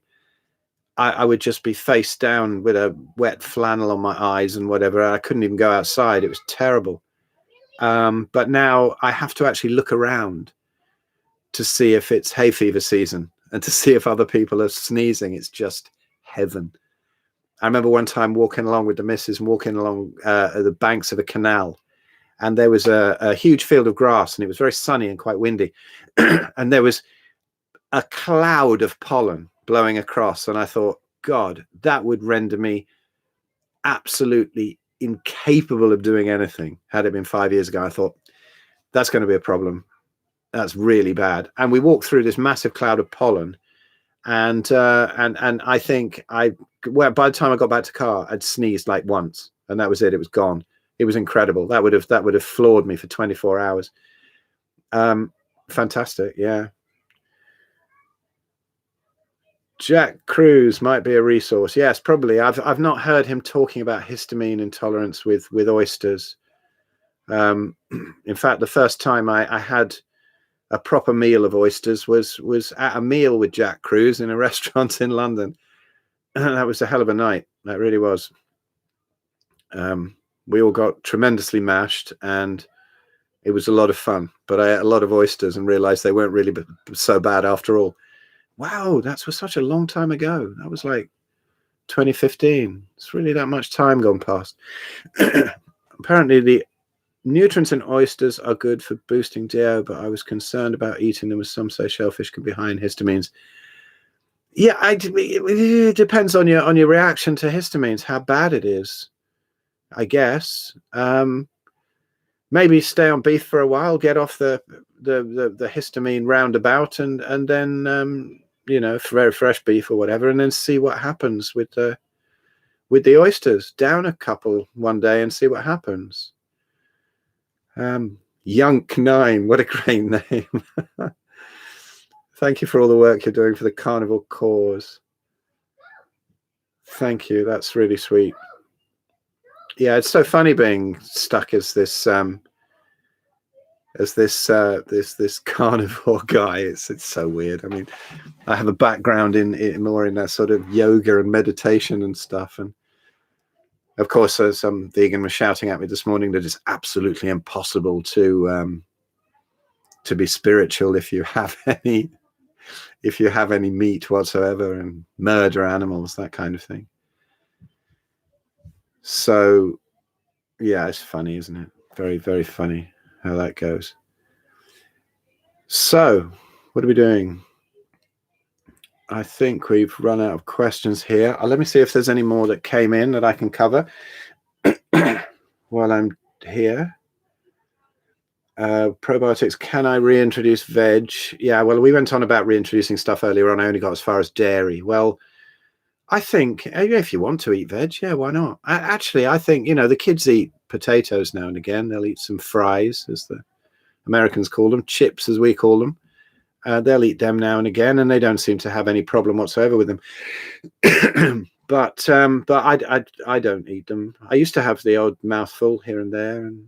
Speaker 1: I would just be face down with a wet flannel on my eyes and whatever. I couldn't even go outside. It was terrible. But now I have to actually look around to see if it's hay fever season and to see if other people are sneezing. It's just heaven. I remember one time walking along with the missus and walking along the banks of a canal, and there was a huge field of grass, and it was very sunny and quite windy. And there was a cloud of pollen blowing across. And I thought, God, that would render me absolutely incapable of doing anything. Had it been 5 years ago, I thought, that's going to be a problem. That's really bad. And we walked through this massive cloud of pollen. And I think by the time I got back to the car, I'd sneezed like once, and that was it. It was gone. It was incredible. That would have floored me for 24 hours. Fantastic. Yeah. Jack Cruz might be a resource. Yes, probably. I've not heard him talking about histamine intolerance with oysters. In fact, the first time I had a proper meal of oysters was at a meal with Jack Cruz in a restaurant in London. That was a hell of a night. That really was. We all got tremendously mashed, and it was a lot of fun. But I ate a lot of oysters and realized they weren't really so bad after all. Wow, that was such a long time ago. That was like 2015. It's really that much time gone past. Apparently, the nutrients in oysters are good for boosting DO, but I was concerned about eating them, as some say shellfish can be high in histamines. Yeah, it depends on your reaction to histamines, how bad it is, I guess. Maybe stay on beef for a while, get off the histamine roundabout, and then very fresh beef or whatever, and then see what happens with the oysters. Down a couple one day and see what happens. Yunk9, what a great name. Thank you for all the work you're doing for the carnivore cause. Thank you. That's really sweet. Yeah, it's so funny being stuck as this carnivore guy. It's so weird. I mean, I have a background in more in that sort of yoga and meditation and stuff, and of course some vegan was shouting at me this morning that it's absolutely impossible to be spiritual if you have any meat whatsoever and murder animals, that kind of thing. So yeah, it's funny, isn't it? Very, very funny how that goes. So what are we doing? I think we've run out of questions here. Let me see if there's any more that came in that I can cover while I'm here. Probiotics, can I reintroduce veg? Yeah, well, we went on about reintroducing stuff earlier on. I only got as far as dairy. Well, I think if you want to eat veg, yeah, why not? Actually, I think, the kids eat potatoes now and again. They'll eat some fries, as the Americans call them, chips as we call them. They'll eat them now and again, and they don't seem to have any problem whatsoever with them. but I don't eat them. I used to have the odd mouthful here and there, and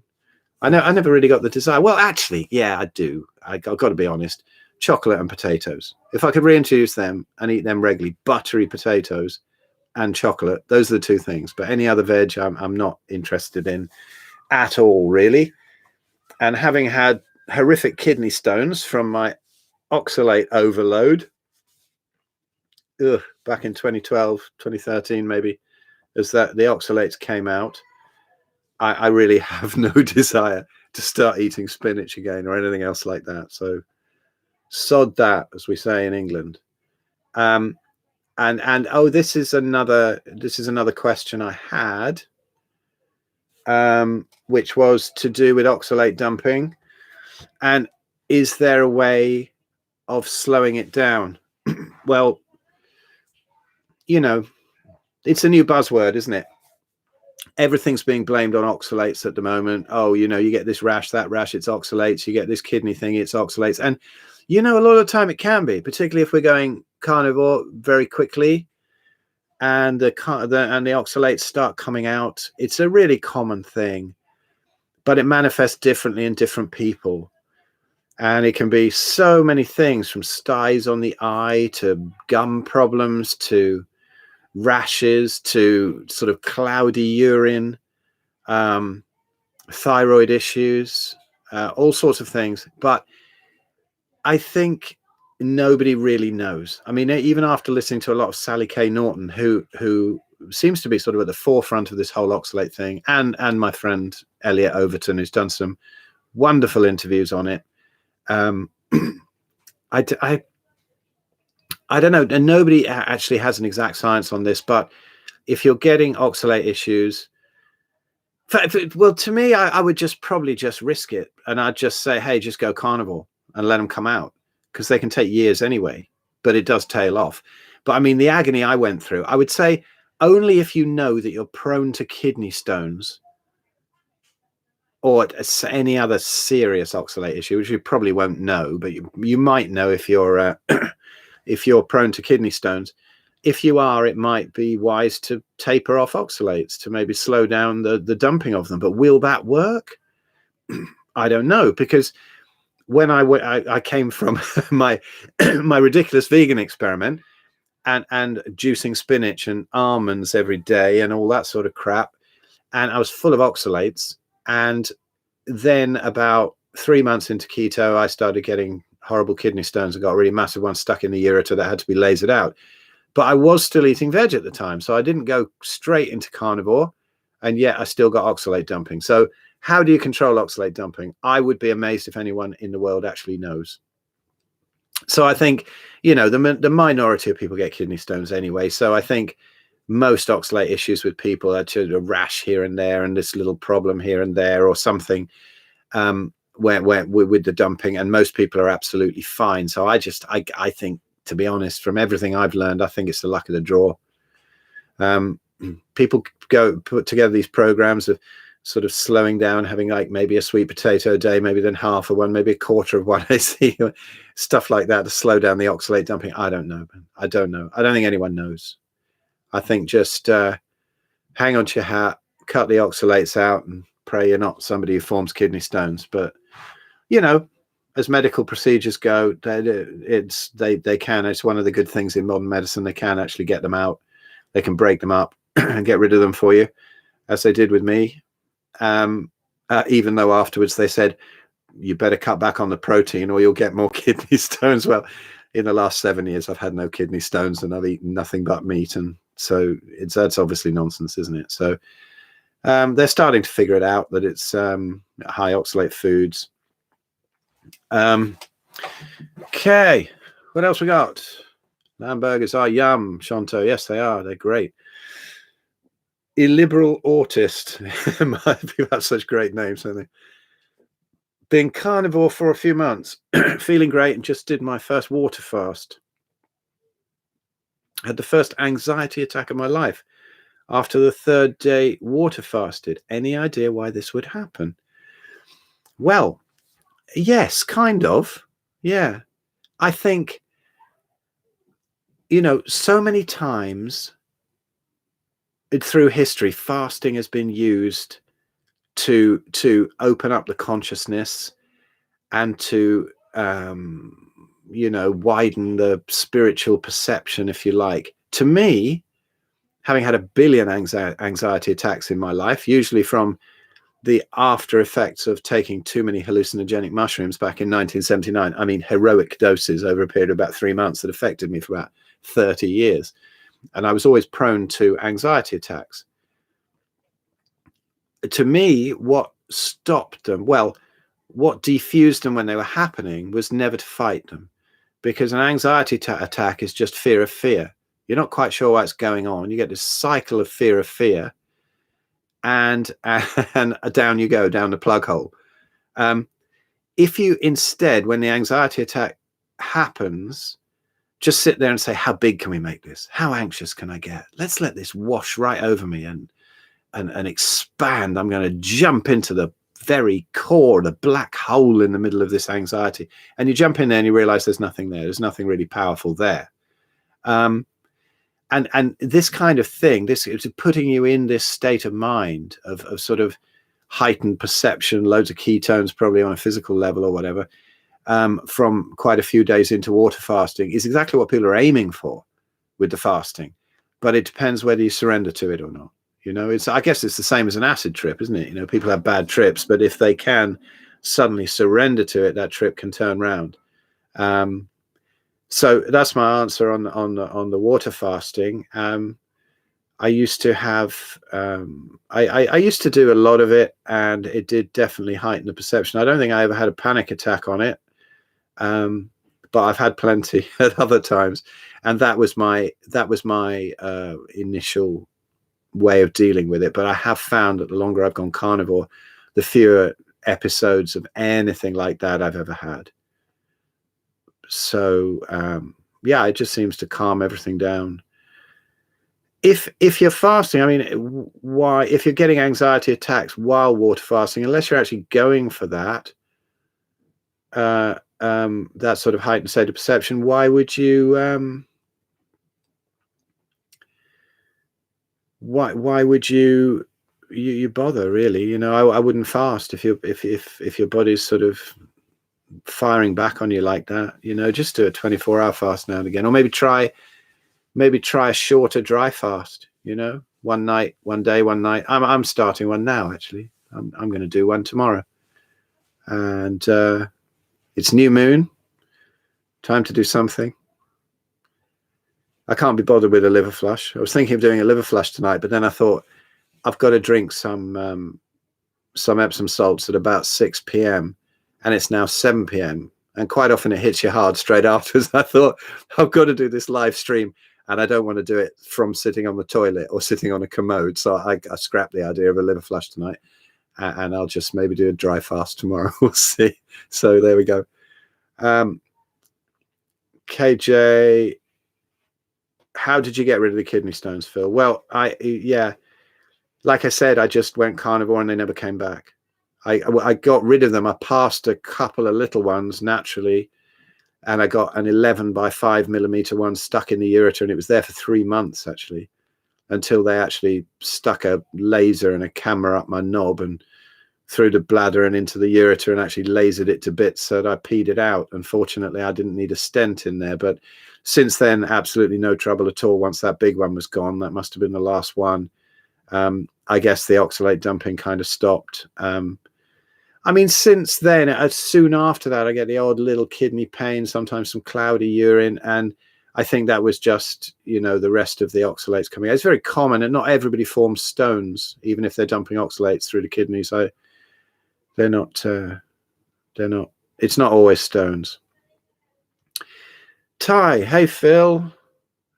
Speaker 1: I never really got the desire. Well, actually, yeah, I do. I've got to be honest. Chocolate and potatoes. If I could reintroduce them and eat them regularly, buttery potatoes and chocolate, those are the two things. But any other veg, I'm not interested in at all, really. And having had horrific kidney stones from my oxalate overload, back in 2012, 2013, maybe, as that the oxalates came out, I really have no desire to start eating spinach again or anything else like that. So sod that, as we say in England. And this is another question I had, which was to do with oxalate dumping, and is there a way of slowing it down? Well, it's a new buzzword, isn't it? Everything's being blamed on oxalates at the moment. Oh, you get this rash, that rash, it's oxalates. You get this kidney thing, it's oxalates. And a lot of the time it can be, particularly if we're going carnivore very quickly and the oxalates start coming out. It's a really common thing, but it manifests differently in different people. And it can be so many things, from styes on the eye to gum problems to rashes to sort of cloudy urine, thyroid issues, all sorts of things. But I think nobody really knows. I mean, even after listening to a lot of Sally Kay Norton, who seems to be sort of at the forefront of this whole oxalate thing, and my friend Elliot Overton, who's done some wonderful interviews on it. I don't know, and nobody actually has an exact science on this, but if you're getting oxalate issues, well, to me, I would probably just risk it, and I'd just say, hey, just go carnivore and let them come out, because they can take years anyway, but it does tail off. But I mean, the agony I went through, I would say only if you know that you're prone to kidney stones or any other serious oxalate issue, which you probably won't know, but you might know if you're if you're prone to kidney stones. If you are, it might be wise to taper off oxalates to maybe slow down the dumping of them. But will that work? I don't know, because when I came from my my ridiculous vegan experiment and juicing spinach and almonds every day and all that sort of crap, and I was full of oxalates, and then about 3 months into keto, I started getting horrible kidney stones. I got a really massive one stuck in the ureter that had to be lasered out. But I was still eating veg at the time, so I didn't go straight into carnivore, and yet I still got oxalate dumping. So how do you control oxalate dumping? I would be amazed if anyone in the world actually knows. So I think, you know, the minority of people get kidney stones anyway. So I think most oxalate issues with people are to a rash here and there and this little problem here and there or something where with the dumping, and most people are absolutely fine. So I think, to be honest, from everything I've learned, I think it's the luck of the draw. People put together these programs of sort of slowing down, having like maybe a sweet potato a day, maybe then half of one, maybe a quarter of one. I see stuff like that to slow down the oxalate dumping. I don't know. I don't know. I don't think anyone knows. I think just hang on to your hat, cut the oxalates out, and pray you're not somebody who forms kidney stones. But, you know, as medical procedures go, they can. It's one of the good things in modern medicine. They can actually get them out. They can break them up and get rid of them for you, as they did with me. Even though afterwards they said, you better cut back on the protein or you'll get more kidney stones. Well, in the last 7 years, I've had no kidney stones and I've eaten nothing but meat. And so that's obviously nonsense, isn't it? So they're starting to figure it out, that it's high oxalate foods. Okay, what else we got? Lamb burgers are yum, Shanto. Yes, they are. They're great. Illiberal autist. People have such great names, don't they? Been carnivore for a few months, feeling great, and just did my first water fast. Had the first anxiety attack of my life after the 3rd day water fasted. Any idea why this would happen? Well, yes, kind of. Yeah. I think, you know, so many times through history, fasting has been used to open up the consciousness and to, you know, widen the spiritual perception, if you like. To me, having had 1 billion anxiety attacks in my life, usually from the after effects of taking too many hallucinogenic mushrooms back in 1979. I mean, heroic doses over a period of about 3 months that affected me for about 30 years. And I was always prone to anxiety attacks. To me, what stopped them, well, what defused them when they were happening was never to fight them, because an anxiety attack is just fear of fear. You're not quite sure what's going on. You get this cycle of fear, and down you go, down the plug hole. If you instead, when the anxiety attack happens, just sit there and say, how big can we make this? How anxious can I get? Let's let this wash right over me and expand. I'm going to jump into the very core, the black hole in the middle of this anxiety. And you jump in there and you realize there's nothing there. There's nothing really powerful there. And this kind of thing, this is putting you in this state of mind of sort of heightened perception, loads of ketones, probably on a physical level or whatever, from quite a few days into water fasting, is exactly what people are aiming for with the fasting. but it depends whether you surrender to it or not. I guess it's the same as an acid trip, isn't it? People have bad trips, but if they can suddenly surrender to it, that trip can turn round. So that's my answer on the water fasting. I used to have, I used to do a lot of it, and it did definitely heighten the perception. I don't think I ever had a panic attack on it, but I've had plenty at other times, and that was my initial way of dealing with it. But I have found that the longer I've gone carnivore, the fewer episodes of anything like that I've ever had. So yeah, it just seems to calm everything down. If you're fasting, I mean, why, if you're getting anxiety attacks while water fasting, unless you're actually going for that, that sort of heightened state of perception, why would you why would you bother, really? I wouldn't fast if your body's sort of firing back on you like that. Just do a 24-hour fast now and again, or maybe try a shorter dry fast. 1 night, 1 day, 1 night. I'm starting one now, actually. I'm going to do one tomorrow, and it's new moon, time to do something. I can't be bothered with a liver flush. I was thinking of doing a liver flush tonight, but then I thought I've got to drink some Epsom salts at about 6 p.m. and it's now 7 p.m. and quite often it hits you hard straight afterwards. I thought, I've got to do this live stream, and I don't want to do it from sitting on the toilet or sitting on a commode. So I scrapped the idea of a liver flush tonight, and I'll just maybe do a dry fast tomorrow. We'll see. So there we go. KJ, how did you get rid of the kidney stones, Phil? Well, yeah, like I said, I just went carnivore and they never came back. I got rid of them. I passed a couple of little ones naturally, and I got an 11 by 5 millimeter one stuck in the ureter, and it was there for 3 months actually, until they actually stuck a laser and a camera up my knob and through the bladder and into the ureter and actually lasered it to bits so that I peed it out. Unfortunately, I didn't need a stent in there, but since then, absolutely no trouble at all. Once that big one was gone, that must have been the last one. I guess the oxalate dumping kind of stopped. I mean, since then, soon after that, I get the odd little kidney pain, sometimes some cloudy urine. And I think that was just, the rest of the oxalates coming out. It's very common, and not everybody forms stones, even if they're dumping oxalates through the kidneys. They're not, it's not always stones. Ty, hey, Phil.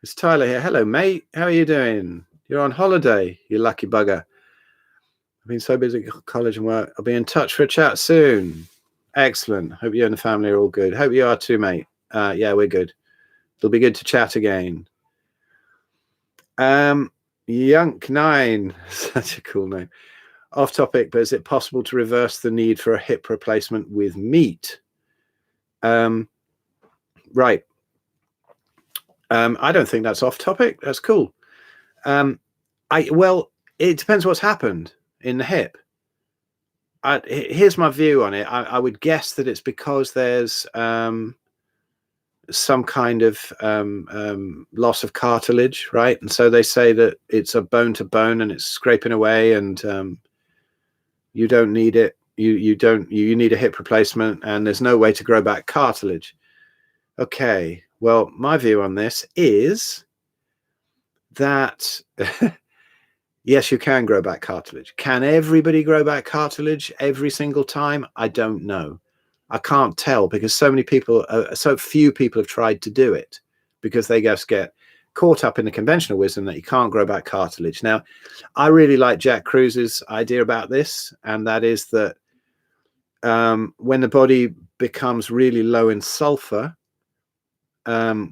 Speaker 1: It's Tyler here. Hello, mate. How are you doing? You're on holiday, you lucky bugger. I've been so busy at college and work. I'll be in touch for a chat soon. Excellent. Hope you and the family are all good. Hope you are too, mate. Yeah, we're good. It'll be good to chat again. Yunk9, such a cool name. Off topic, but is it possible to reverse the need for a hip replacement with meat? Right. I don't think that's off topic. That's cool. Well, it depends what's happened in the hip. Here's my view on it. I would guess that it's because there's some kind of loss of cartilage, right? And so they say that it's a bone to bone and it's scraping away, and you don't need it. You need a hip replacement, and there's no way to grow back cartilage. Okay. Well, my view on this is that yes, you can grow back cartilage. Can everybody grow back cartilage every single time? I don't know. I can't tell, because so few people have tried to do it, because they just get caught up in the conventional wisdom that you can't grow back cartilage. Now, I really like Jack Kruse's idea about this, and that is that when the body becomes really low in sulfur,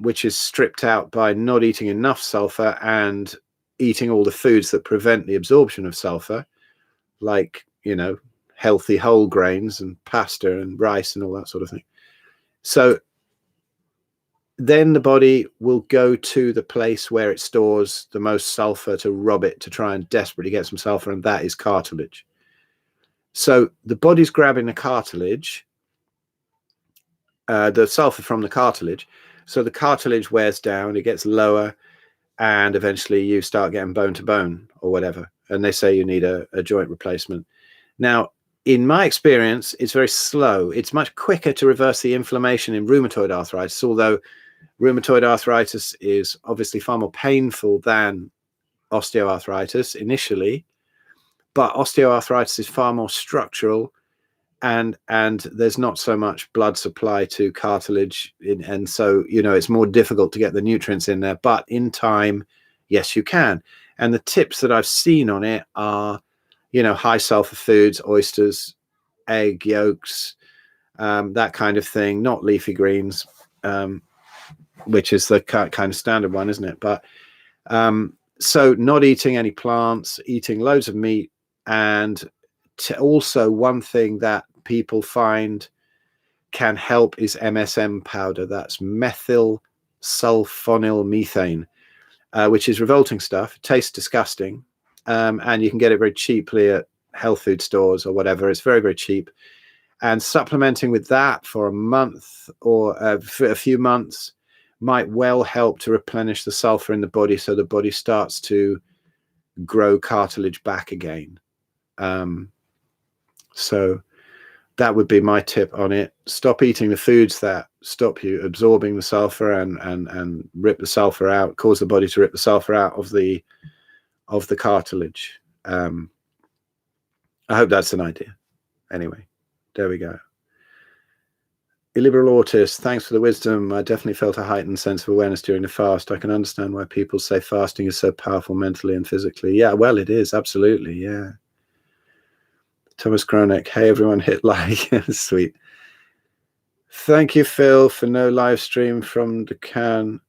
Speaker 1: which is stripped out by not eating enough sulfur and eating all the foods that prevent the absorption of sulfur, like, healthy whole grains and pasta and rice and all that sort of thing. So then the body will go to the place where it stores the most sulfur to rob it, to try and desperately get some sulfur, and that is cartilage. So the body's grabbing the cartilage, the sulfur from the cartilage. So the cartilage wears down, it gets lower, and eventually you start getting bone to bone or whatever, and they say you need a joint replacement. Now, in my experience, it's very slow. It's much quicker to reverse the inflammation in rheumatoid arthritis, although rheumatoid arthritis is obviously far more painful than osteoarthritis initially, but osteoarthritis is far more structural, and there's not so much blood supply to cartilage, and so, you know, it's more difficult to get the nutrients in there. But in time, yes, you can. And the tips that I've seen on it are, you know, high sulfur foods, oysters, egg yolks, that kind of thing, not leafy greens, which is the kind of standard one, isn't it? But so not eating any plants, eating loads of meat. And also one thing that people find can help is MSM powder. That's methyl sulfonyl methane, which is revolting stuff. It tastes disgusting. And you can get it very cheaply at health food stores or whatever. It's very, very cheap. And supplementing with that for a month or for a few months might well help to replenish the sulfur in the body, so the body starts to grow cartilage back again. So that would be my tip on it. Stop eating the foods that stop you absorbing the sulfur and rip the sulfur out, cause the body to rip the sulfur out of the cartilage. I hope that's an idea. Anyway, there we go. Illiberal autist, thanks for the wisdom. I definitely felt a heightened sense of awareness during the fast. I can understand why people say fasting is so powerful mentally and physically. Yeah, well, it is, absolutely, yeah. Thomas Kronek, hey everyone, hit like. Sweet. Thank you, Phil, for no live stream from the can.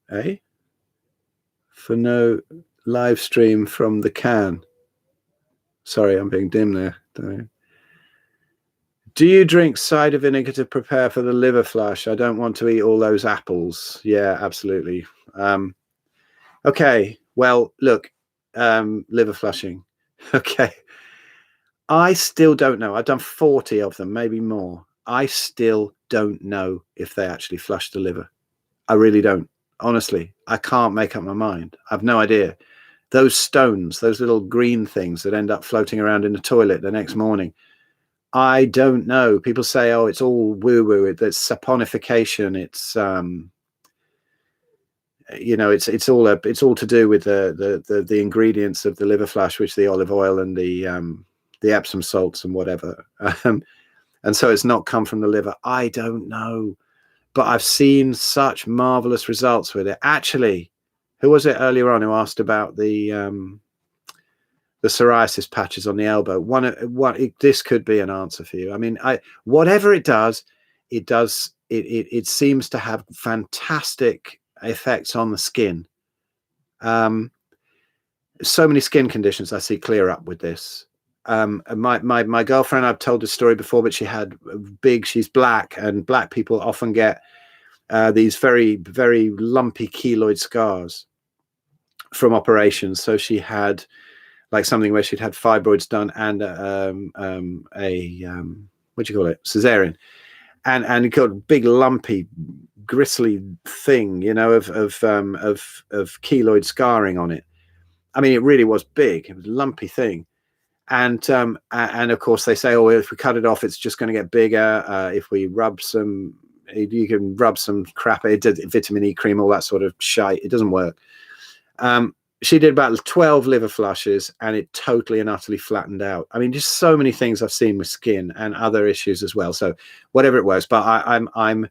Speaker 1: For no live stream from the can. Sorry, I'm being dim there. Do you drink cider vinegar to prepare for the liver flush? I don't want to eat all those apples. Yeah, absolutely. Okay, well, look, liver flushing. Okay. I still don't know. I've done 40 of them, maybe more. I still don't know if they actually flush the liver. I really don't. Honestly, I can't make up my mind. I've no idea. Those stones, those little green things that end up floating around in the toilet the next morning, I don't know. People say, oh, it's all woo-woo. It's saponification. It's you know, it's all to do with the ingredients of the liver flush, which the olive oil and the Epsom salts and whatever, and so it's not come from the liver. I don't know, but I've seen such marvelous results with it. Actually, who was it earlier on who asked about the psoriasis patches on the elbow? This could be an answer for you. I mean, whatever it does, it seems to have fantastic effects on the skin. So many skin conditions I see clear up with this. My girlfriend, I've told this story before, but she's black, and black people often get these very, very lumpy keloid scars from operations. So she had like something where she'd had fibroids done and what do you call it, cesarean, and it got a big lumpy gristly thing, you know, of keloid scarring on it. I mean, it really was big. It was a lumpy thing. And of course they say, oh, if we cut it off, it's just going to get bigger. If we rub some, you can rub some crap, vitamin E cream, all that sort of shite. It doesn't work. She did about 12 liver flushes, and it totally and utterly flattened out. I mean, just so many things I've seen with skin and other issues as well. So whatever it was, but I'm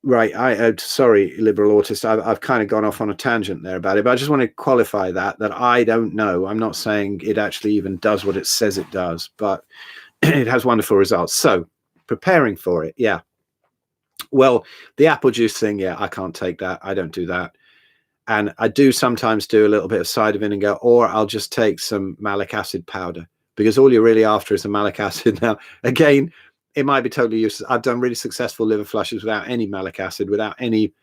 Speaker 1: right. Sorry, liberal autist. I've kind of gone off on a tangent there about it, but I just want to qualify that I don't know. I'm not saying it actually even does what it says it does, but it has wonderful results. So preparing for it, yeah. Well, the apple juice thing, yeah, I can't take that. I don't do that. And I do sometimes do a little bit of cider vinegar, or I'll just take some malic acid powder, because all you're really after is the malic acid. Now, again, it might be totally useless. I've done really successful liver flushes without any malic acid, without any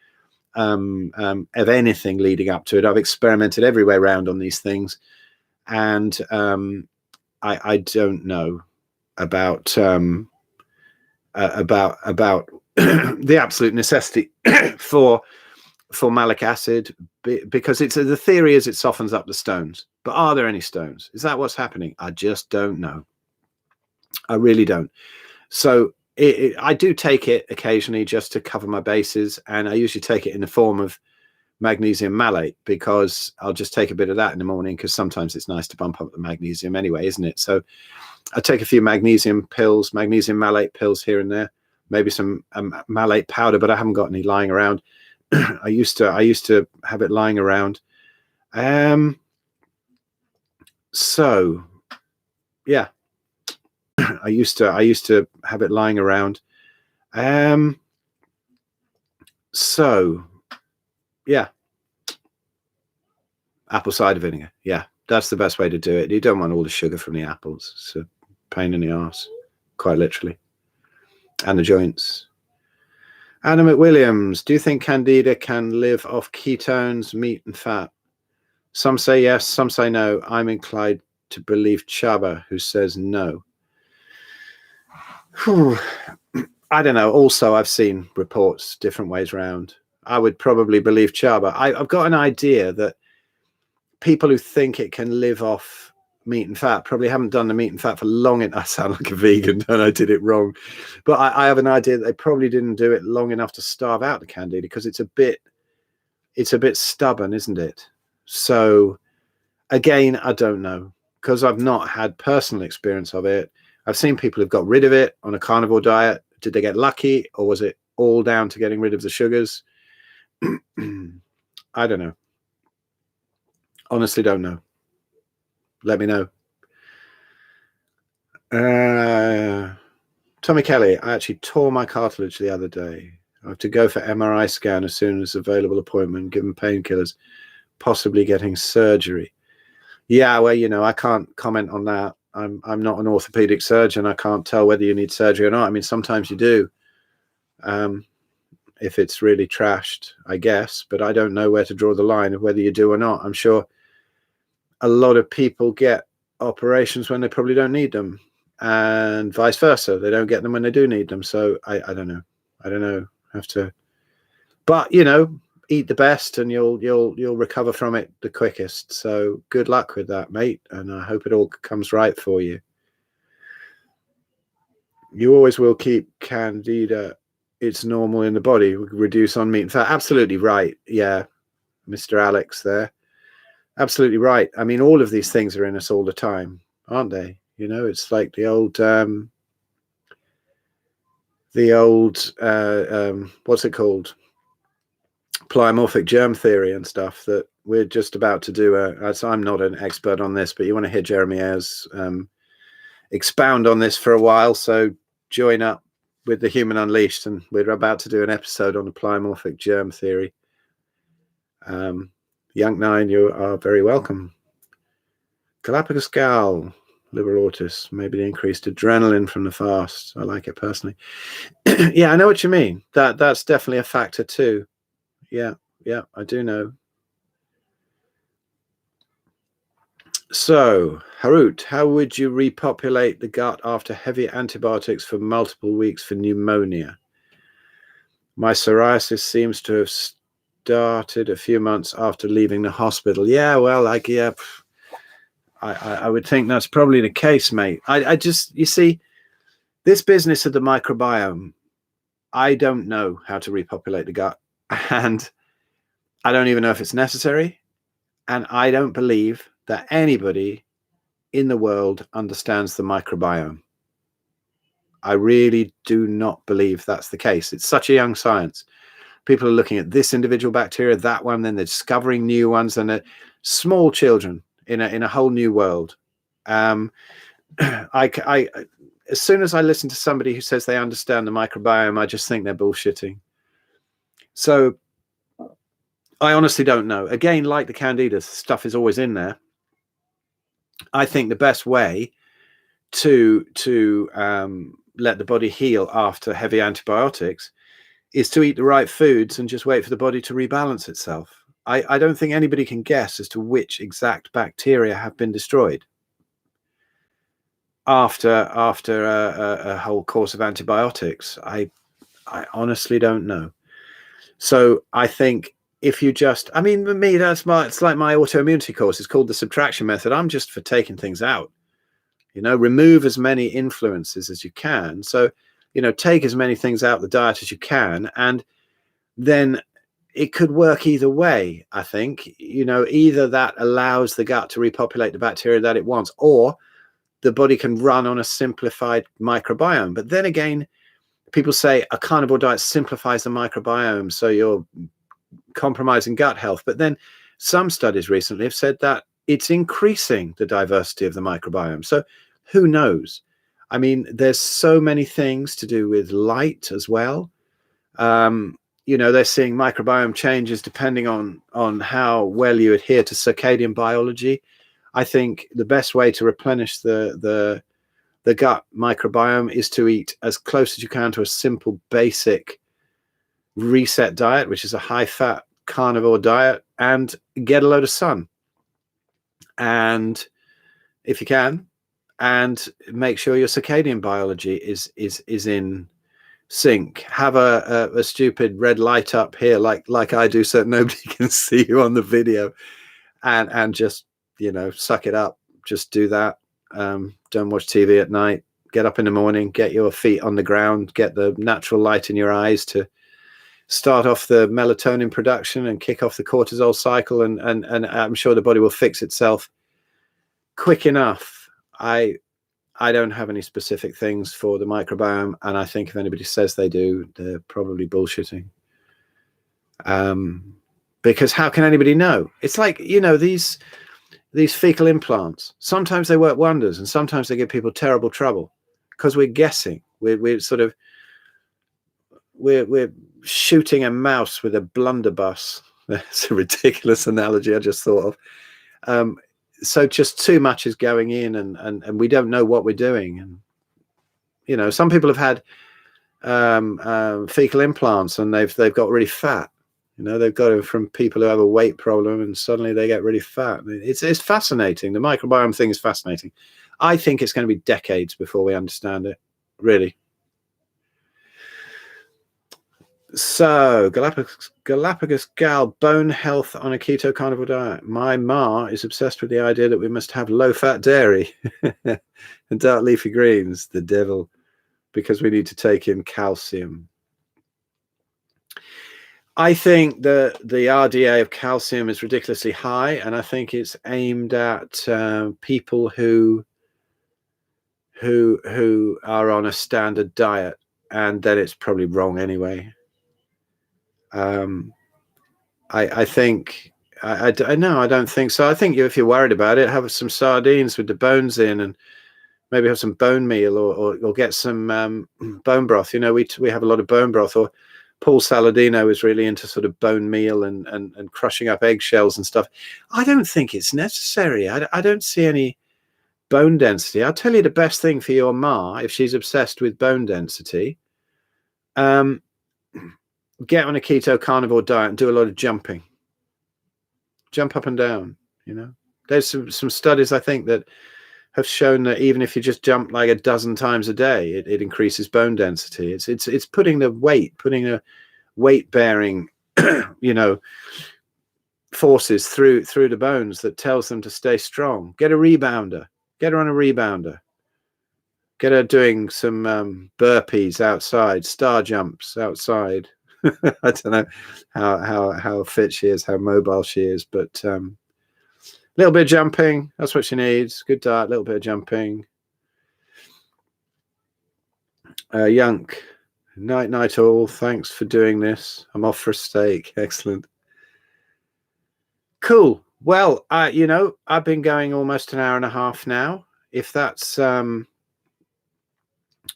Speaker 1: of anything leading up to it. I've experimented every way around on these things, and I don't know about the absolute necessity for malic acid, because it's the theory is it softens up the stones. But are there any stones? Is that what's happening? I just don't know. I really don't. So I do take it occasionally just to cover my bases, and I usually take it in the form of magnesium malate, because I'll just take a bit of that in the morning, because sometimes it's nice to bump up the magnesium anyway, isn't it? So I take a few magnesium pills, magnesium malate pills here and there, maybe some malate powder, but I haven't got any lying around. I used to have it lying around. So yeah, I used to have it lying around. So yeah, apple cider vinegar. Yeah, that's the best way to do it. You don't want all the sugar from the apples. It's a pain in the arse, quite literally. And the joints. Anna McWilliams, do you think Candida can live off ketones, meat and fat? Some say yes, some say no. I'm inclined to believe Chaba, who says no. Whew. I don't know. Also, I've seen reports different ways around. I would probably believe Chaba. I've got an idea that people who think it can live off meat and fat probably haven't done the meat and fat for long enough. I sound like a vegan and I did it wrong, but I have an idea that they probably didn't do it long enough to starve out the Candida, because it's a bit stubborn, isn't it? So again, I don't know, because I've not had personal experience of it. I've seen people who've got rid of it on a carnivore diet. Did they get lucky, or was it all down to getting rid of the sugars? I don't know. Honestly, don't know. Let me know. Tommy Kelly, I actually tore my cartilage the other day. I have to go for MRI scan as soon as available appointment, given painkillers, possibly getting surgery. Yeah, well, you know, I can't comment on that. I'm not an orthopedic surgeon. I can't tell whether you need surgery or not. I mean, sometimes you do, if it's really trashed, I guess, but I don't know where to draw the line of whether you do or not. I'm sure a lot of people get operations when they probably don't need them, and vice versa. They don't get them when they do need them. So I don't know. I don't know. Have to, but you know, eat the best and you'll recover from it the quickest. So good luck with that, mate, and I hope it all comes right for you. You always will keep Candida. It's normal in the body. Reduce on meat and fat. Absolutely right. Yeah, Mr. Alex there. Absolutely right. I mean, all of these things are in us all the time, aren't they? You know, it's like the old what's it called? Pleomorphic germ theory and stuff that we're just about to do. I'm not an expert on this, but you want to hear Jeremy Ayres expound on this for a while. So join up with the Human Unleashed, and we're about to do an episode on the pleomorphic germ theory. Young Nine, you are very welcome. Galapagos Gal, liberal autist, maybe the increased adrenaline from the fast. I like it personally. Yeah, I know what you mean. That's definitely a factor too. Yeah, I do know. So, Harut, how would you repopulate the gut after heavy antibiotics for multiple weeks for pneumonia? My psoriasis seems to have started a few months after leaving the hospital. Yeah, well, like, yeah, I would think that's probably the case, mate. I just, you see, this business of the microbiome, I don't know how to repopulate the gut, and I don't even know if it's necessary, and I don't believe that anybody in the world understands the microbiome. I really do not believe that's the case. It's such a young science. People are looking at this individual bacteria, that one, then they're discovering new ones, and they're small children in a whole new world. As soon as I listen to somebody who says they understand the microbiome, I just think they're bullshitting. So I honestly don't know. Again, like the Candida, stuff is always in there. I think the best way to let the body heal after heavy antibiotics is to eat the right foods and just wait for the body to rebalance itself. I don't think anybody can guess as to which exact bacteria have been destroyed after a whole course of antibiotics. I honestly don't know. So I think if you just, I mean, for me, it's like my autoimmunity course. It's called the subtraction method. I'm just for taking things out, remove as many influences as you can. So, take as many things out the diet as you can. And then it could work either way. I think, either that allows the gut to repopulate the bacteria that it wants, or the body can run on a simplified microbiome. But then again, people say a carnivore diet simplifies the microbiome, so you're compromising gut health. But then some studies recently have said that it's increasing the diversity of the microbiome. So who knows? I mean, there's so many things to do with light as well. They're seeing microbiome changes depending on how well you adhere to circadian biology. I think the best way to replenish the gut microbiome is to eat as close as you can to a simple, basic reset diet, which is a high-fat carnivore diet, and get a load of sun. And if you can, and make sure your circadian biology is in sync. Have a stupid red light up here, like I do, so that nobody can see you on the video, and just suck it up. Just do that. Don't watch TV at night. Get up in the morning, get your feet on the ground, get the natural light in your eyes to start off the melatonin production and kick off the cortisol cycle, and I'm sure the body will fix itself quick enough. I don't have any specific things for the microbiome, and I think if anybody says they do, they're probably bullshitting. Because how can anybody know? It's like, these fecal implants, sometimes they work wonders and sometimes they give people terrible trouble because we're guessing. We're shooting a mouse with a blunderbuss. That's a ridiculous analogy I just thought of. So just too much is going in, and we don't know what we're doing. And some people have had fecal implants and they've got really fat. They've got it from people who have a weight problem, and suddenly they get really fat. It's fascinating. The microbiome thing is fascinating. I think it's going to be decades before we understand it, really. So, Galapagos gal, bone health on a keto carnivore diet. My ma is obsessed with the idea that we must have low-fat dairy and dark leafy greens, the devil, because we need to take in calcium. I think the RDA of calcium is ridiculously high, and I think it's aimed at people who are on a standard diet, and then it's probably wrong anyway. I think I don't think so. I think if you're worried about it, have some sardines with the bones in, and maybe have some bone meal, or get some bone broth. We have a lot of bone broth. Or Paul Saladino is really into sort of bone meal and crushing up eggshells and stuff. I don't think it's necessary. I don't see any bone density. I'll tell you the best thing for your ma, if she's obsessed with bone density. Get on a keto carnivore diet and do a lot of jumping. Jump up and down. There's some studies, I think, that have shown that even if you just jump like a dozen times a day, it increases bone density. It's putting a weight bearing, forces through the bones that tells them to stay strong. Get a rebounder. Get her on a rebounder. Get her doing some burpees outside, star jumps outside. I don't know how fit she is, how mobile she is, but a little bit of jumping, that's what she needs. Good diet, a little bit of jumping. Yunk, night all. Thanks for doing this. I'm off for a steak. Excellent. Cool. Well, I've been going almost an hour and a half now. If that's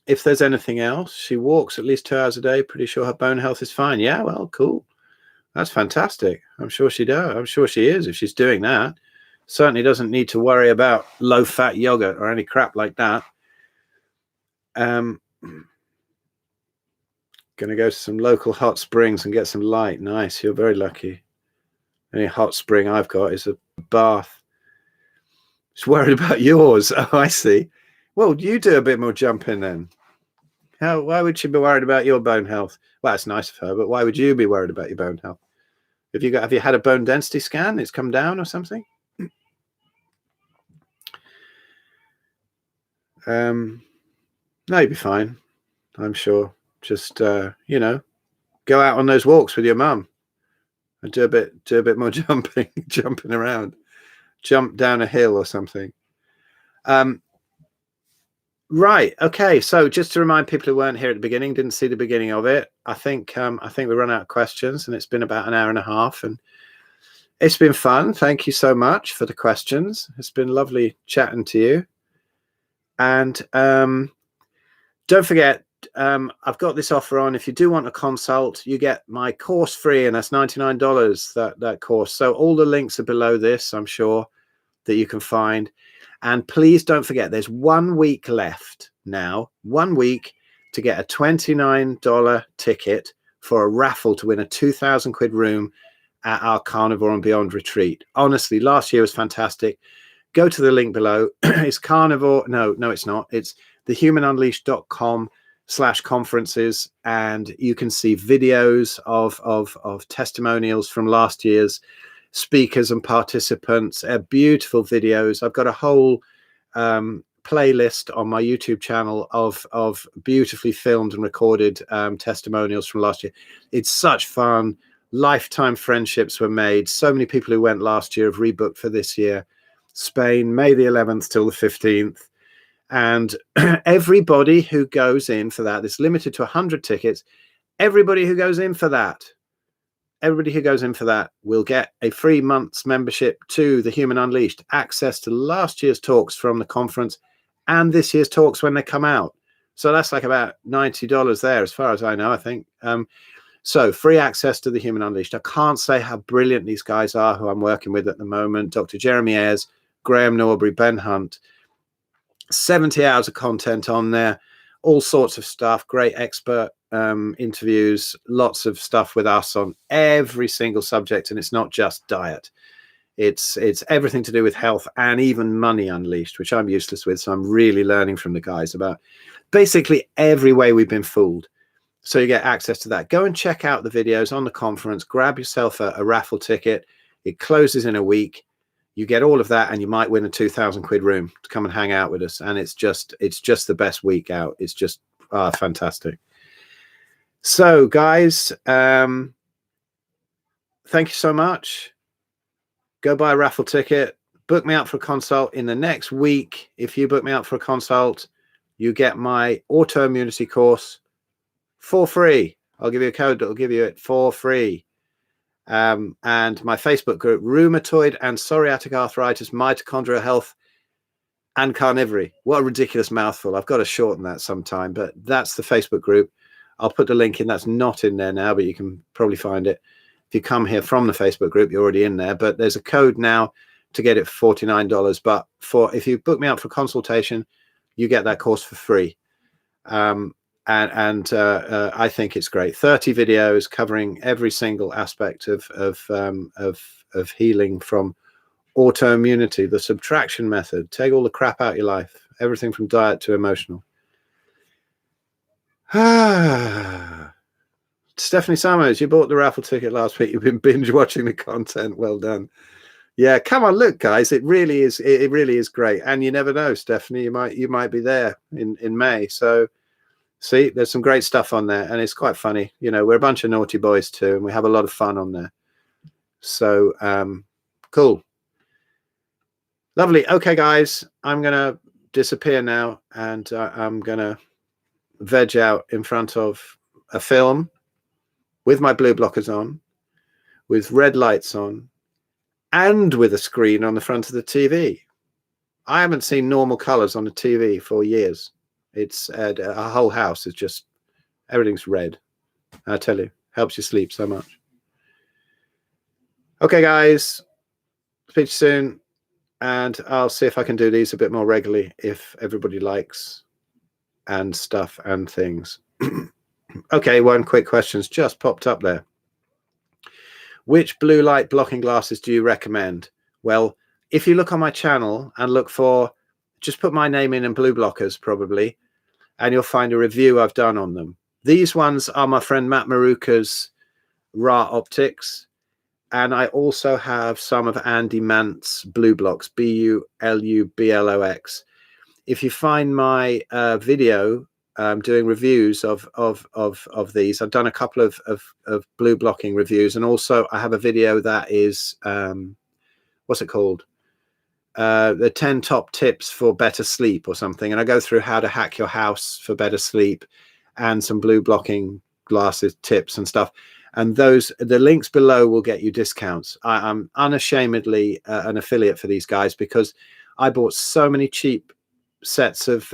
Speaker 1: if there's anything else, she walks at least 2 hours a day. Pretty sure her bone health is fine. Yeah, well, cool. That's fantastic. I'm sure she does. I'm sure she is if she's doing that. Certainly doesn't need to worry about low-fat yogurt or any crap like that. Going to go to some local hot springs and get some light. Nice. You're very lucky. Any hot spring I've got is a bath. Just worried about yours. Oh, I see. Well, you do a bit more jumping then. Why would she be worried about your bone health? Well, it's nice of her, but why would you be worried about your bone health? Have you had a bone density scan? It's come down or something? No, you'd be fine, I'm sure. Just you know, go out on those walks with your mum and do a bit more jumping around, jump down a hill or something. Right. Okay. So just to remind people who weren't here at the beginning, didn't see the beginning of it, I think we run out of questions, and it's been about an hour and a half, and it's been fun. Thank you so much for the questions. It's been lovely chatting to you. And don't forget, I've got this offer on. If you do want a consult, you get my course free, and that's $99, that course. So all the links are below this, I'm sure, that you can find. And please don't forget, there's 1 week left now, 1 week to get a $29 ticket for a raffle to win a 2,000 quid room at our Carnivore and Beyond retreat. Honestly, last year was fantastic. Go to the link below. It's Carnivore. No, it's not. It's thehumanunleashed.com/conferences. And you can see videos of testimonials from last year's speakers and participants, beautiful videos. I've got a whole playlist on my YouTube channel of beautifully filmed and recorded testimonials from last year. It's such fun. Lifetime friendships were made. So many people who went last year have rebooked for this year. Spain, May the 11th till the 15th. And everybody who goes in for that, it's limited to 100 tickets. Everybody who goes in for that will get a free month's membership to The Human Unleashed, access to last year's talks from the conference and this year's talks when they come out. So that's like about $90 there, as far as I know, I think. So free access to The Human Unleashed. I can't say how brilliant these guys are who I'm working with at the moment. Dr. Jeremy Ayres, Graeme, Norbury, Ben Hunt. 70 hours of content on there, all sorts of stuff, great expert interviews, lots of stuff with us on every single subject. And it's not just diet. It's everything to do with health and even money unleashed, which I'm useless with. So I'm really learning from the guys about basically every way we've been fooled. So you get access to that. Go and check out the videos on the conference. Grab yourself a raffle ticket. It closes in a week. You get all of that, and you might win a 2,000 quid room to come and hang out with us. And it's just the best week out. It's just fantastic. So guys, thank you so much. Go buy a raffle ticket. Book me out for a consult in the next week. If you book me out for a consult, you get my autoimmunity course for free. I'll give you a code that will give you it for free. And my Facebook group, Rheumatoid and Psoriatic Arthritis, Mitochondrial Health and Carnivory. What a ridiculous mouthful. I've got to shorten that sometime, but that's the Facebook group. I'll put the link in. That's not in there now, but you can probably find it. If you come here from the Facebook group, you're already in there, but there's a code now to get it for $49. But if you book me out for consultation, you get that course for free. I think it's great. 30 videos covering every single aspect of healing, from autoimmunity, the subtraction method, take all the crap out of your life, everything from diet to emotional. Stephanie Summers, you bought the raffle ticket last week. You've been binge watching the content. Well done. Yeah, come on, look, guys, it really is great. And you never know, Stephanie, you might be there in May. So see, there's some great stuff on there, and it's quite funny. You know, we're a bunch of naughty boys too, and we have a lot of fun on there. So cool. Lovely. Okay, guys, I'm going to disappear now, and I'm going to veg out in front of a film with my blue blockers on, with red lights on, and with a screen on the front of the TV. I haven't seen normal colors on the TV for years. It's a whole house is just, everything's red. I tell you, helps you sleep so much. Okay, guys, speak to you soon, and I'll see if I can do these a bit more regularly if everybody likes and stuff and things. Okay, one quick question's just popped up there. Which blue light blocking glasses do you recommend? Well, if you look on my channel and look for, just put my name in and blue blockers probably, and you'll find a review I've done on them. These ones are my friend Matt Maruka's Ra Optics. And I also have some of Andy Mant's Blue Blocks, Bulublox. If you find my video doing reviews of these, I've done a couple of blue blocking reviews, and also I have a video that is what's it called? The 10 top tips for better sleep or something, and I go through how to hack your house for better sleep and some blue blocking glasses tips and stuff. And the links below will get you discounts. I'm unashamedly an affiliate for these guys, because I bought so many cheap sets of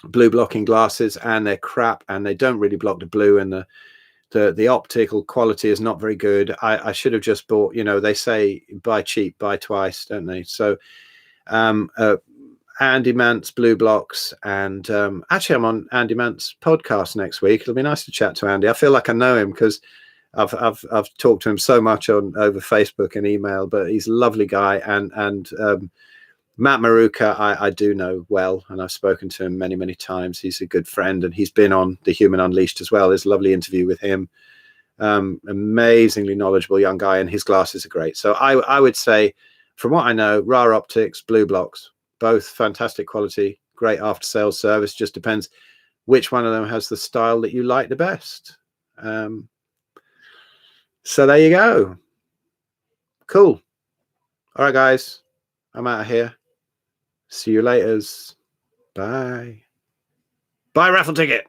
Speaker 1: blue blocking glasses, and they're crap, and they don't really block the blue, and the optical quality is not very good. I should have just bought, they say buy cheap, buy twice, don't they? So Andy Mant's Blue Blocks, and actually I'm on Andy Mant's podcast next week. It'll be nice to chat to Andy. I feel like I know him because I've talked to him so much over Facebook and email, but he's a lovely guy. And Matt Maruka I do know well, and I've spoken to him many times. He's a good friend, and he's been on The Human Unleashed as well. There's a lovely interview with him. Amazingly knowledgeable young guy, and his glasses are great. So I would say, from what I know, Ra Optics, Blue Blocks, both fantastic quality, great after sales service. Just depends which one of them has the style that you like the best. So there you go. Cool. All right, guys, I'm out of here. See you later. Bye. Buy a raffle ticket.